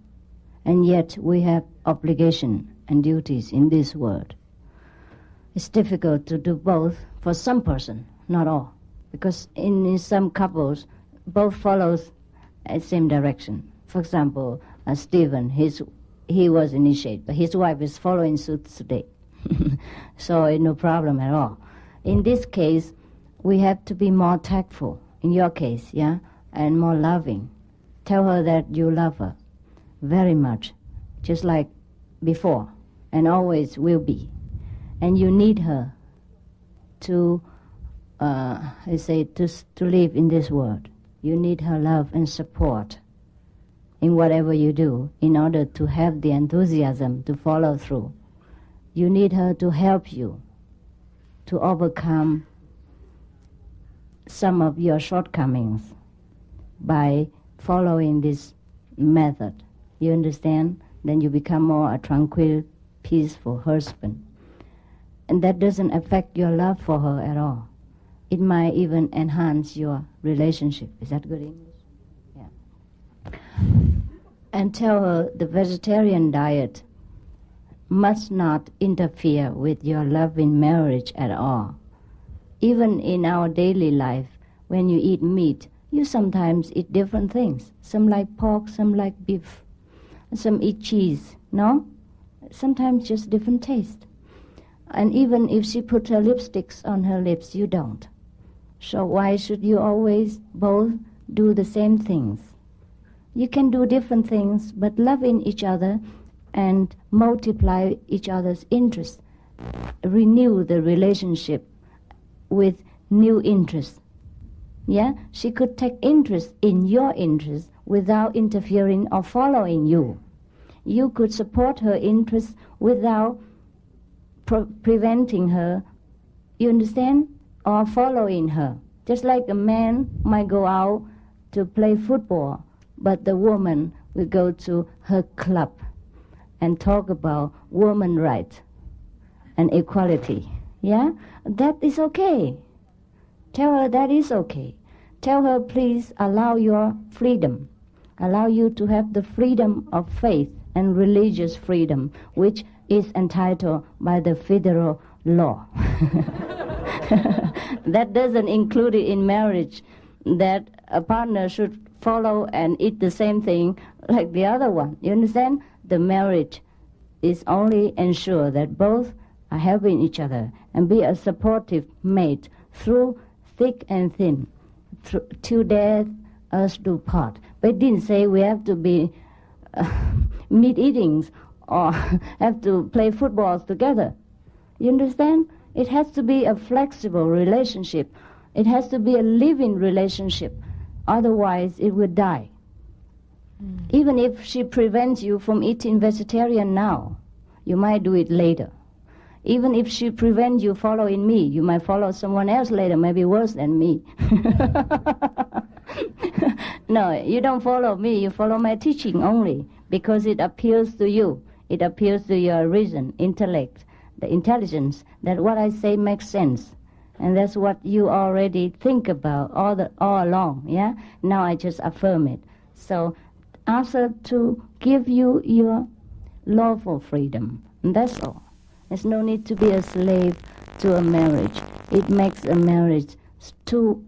and yet we have obligation and duties in this world. It's difficult to do both for some person, not all, because in some couples, both follows the same direction. For example, Stephen, he was initiated, but his wife is following suit today. So no problem at all. In this case, we have to be more tactful, in your case, yeah, and more loving. Tell her that you love her very much, just like before, and always will be. And you need her to, to live in this world. You need her love and support in whatever you do in order to have the enthusiasm to follow through. You need her to help you to overcome some of your shortcomings by following this method. You understand? Then you become more a tranquil, peaceful husband. And that doesn't affect your love for her at all. It might even enhance your relationship. Is that good English? Yeah. And tell her the vegetarian diet must not interfere with your love in marriage at all. Even in our daily life, when you eat meat, you sometimes eat different things. Some like pork, some like beef, some eat cheese, no? Sometimes just different taste. And even if she puts her lipsticks on her lips, you don't. So why should you always both do the same things? You can do different things, but loving each other and multiply each other's interests. Renew the relationship with new interests. Yeah? She could take interest in your interests without interfering or following you. You could support her interests without preventing her, you understand, or following her. Just like a man might go out to play football, but the woman will go to her club and talk about woman rights and equality. Yeah? That is okay. Tell her that is okay. Tell her, please allow your freedom. Allow you to have the freedom of faith and religious freedom, which is entitled by the federal law. That doesn't include it in marriage, that a partner should follow and eat the same thing like the other one. You understand? The marriage is only ensure that both are helping each other and be a supportive mate through thick and thin, till death us do part. But it didn't say we have to be meat eatings or have to play footballs together. You understand? It has to be a flexible relationship. It has to be a living relationship. Otherwise, it will die. Even if she prevents you from eating vegetarian now, you might do it later. Even if she prevents you following me, you might follow someone else later, maybe worse than me. No, you don't follow me, you follow my teaching only, because it appeals to you. It appeals to your reason, intellect, the intelligence, that what I say makes sense. And that's what you already think about all along, yeah? Now I just affirm it. So ask her to give you your lawful freedom, and that's all. There's no need to be a slave to a marriage. It makes a marriage too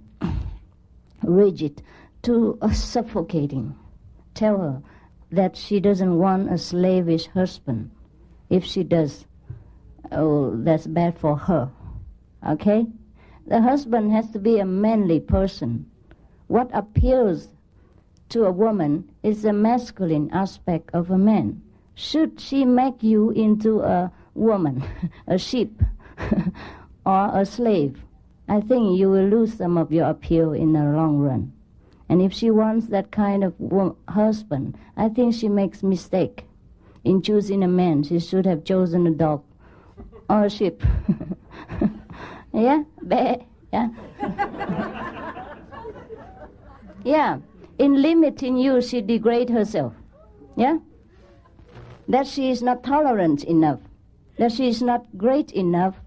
rigid, too suffocating. Tell her that she doesn't want a slavish husband. If she does, oh, that's bad for her. Okay? The husband has to be a manly person. What appeals to a woman is the masculine aspect of a man. Should she make you into a woman, a sheep, or a slave, I think you will lose some of your appeal in the long run. And if she wants that kind of husband, I think she makes mistake in choosing a man. She should have chosen a dog or a sheep. Yeah? Yeah? Yeah. In limiting you, she degrades herself. Yeah? That she is not tolerant enough. That she is not great enough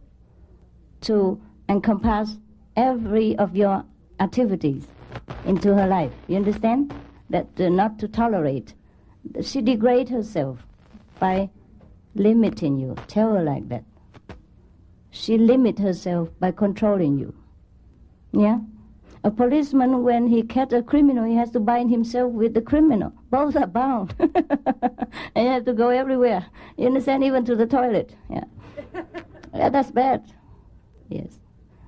to encompass every of your activities into her life. You understand? That not to tolerate. She degrades herself by limiting you. Tell her like that. She limits herself by controlling you. Yeah? A policeman, when he catches a criminal, he has to bind himself with the criminal. Both are bound. And you have to go everywhere. You understand? Even to the toilet. Yeah. Yeah, that's bad. Yes.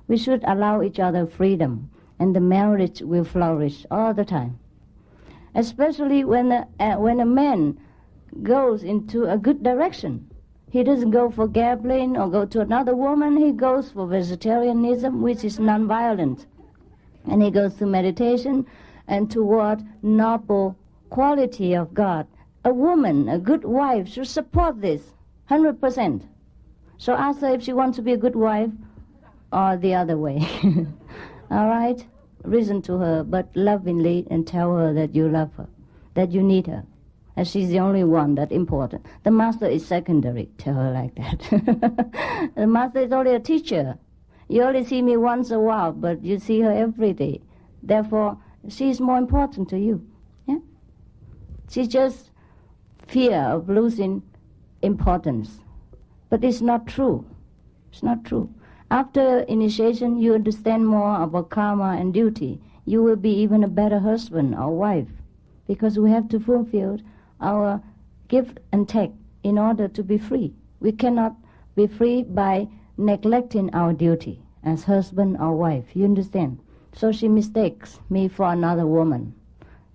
We should allow each other freedom, and the marriage will flourish all the time. Especially when a man goes into a good direction. He doesn't go for gambling or go to another woman. He goes for vegetarianism, which is non-violent. And he goes to meditation and toward noble quality of God. A woman, a good wife, should support this 100%. So ask her if she wants to be a good wife or the other way. All right? Reason to her, but lovingly, and tell her that you love her, that you need her, and she's the only one that's important. The master is secondary. Tell her like that. The master is only a teacher. You only see me once a while, but you see her every day. Therefore, she is more important to you. Yeah? She just fear of losing importance. But it's not true. It's not true. After initiation, you understand more about karma and duty. You will be even a better husband or wife, because we have to fulfill our give and take in order to be free. We cannot be free by neglecting our duty as husband or wife. You understand? So she mistakes me for another woman.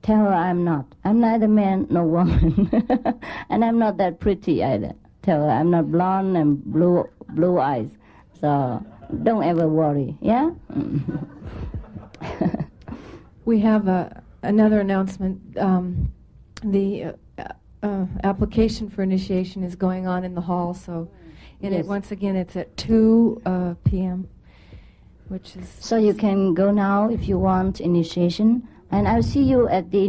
Tell her I'm not. I'm neither man nor woman. And I'm not that pretty either. Tell her I'm not blonde and blue eyes. So don't ever worry. Yeah? We have another announcement. The application for initiation is going on in the hall, so Yes. once again it's at 2 p.m., which is... So you can go now if you want initiation, and I'll see you at the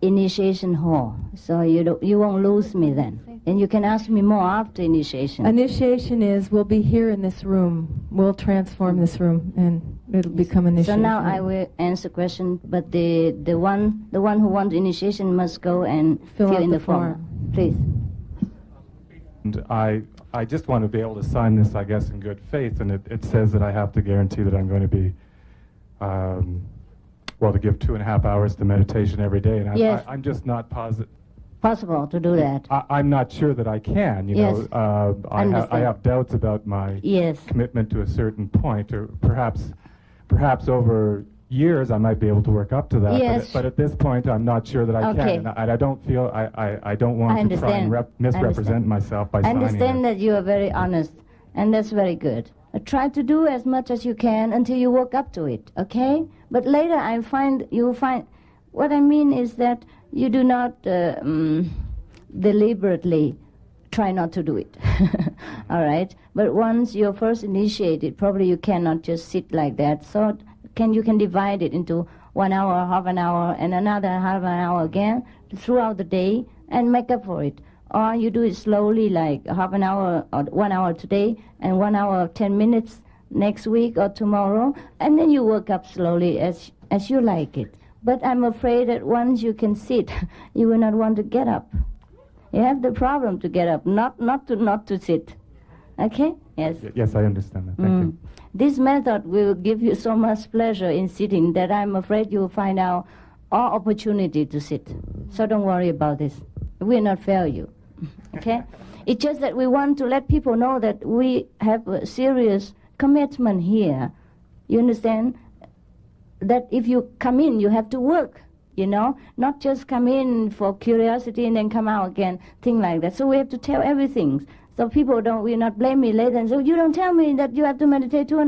initiation hall, so you won't lose me then. And you can ask me more after initiation. Initiation we'll be here in this room. We'll transform this room, and it'll become initiation. So now I will answer question, but the one who wants initiation must go and fill in the form. Please. And I just want to be able to sign this, I guess, in good faith, and it says that I have to guarantee that I'm going to be, to give 2.5 hours to meditation every day, and Yes. I'm just not positive. Possible to do that. I'm not sure that I can. Yes. I have doubts about my Yes. commitment to a certain point, or perhaps over years I might be able to work up to that. Yes. But at this point, I'm not sure that I Okay. can, and I don't feel I don't want to try and misrepresent myself by I signing understand it. that you are very honest, and that's very good. Try to do as much as you can until you work up to it, okay? But later you'll find, what I mean is that you do not deliberately try not to do it. All right? But once you're first initiated, probably you cannot just sit like that. So you can divide it into 1 hour, half an hour, and another half an hour again throughout the day and make up for it. Or you do it slowly, like half an hour or 1 hour today and 1 hour 10 minutes next week or tomorrow, and then you work up slowly as you like it. But I'm afraid that once you can sit, you will not want to get up. You have the problem to get up, not to sit. Okay? Yes. Yes, I understand that. Thank you. This method will give you so much pleasure in sitting that I'm afraid you'll find out all opportunity to sit. So don't worry about this. We will not fail you. Okay? It's just that we want to let people know that we have a serious commitment here. You understand? That if you come in, you have to work, not just come in for curiosity and then come out again, things like that. So we have to tell everything. So people will not blame me later and say, you don't tell me that you have to meditate 2 hours.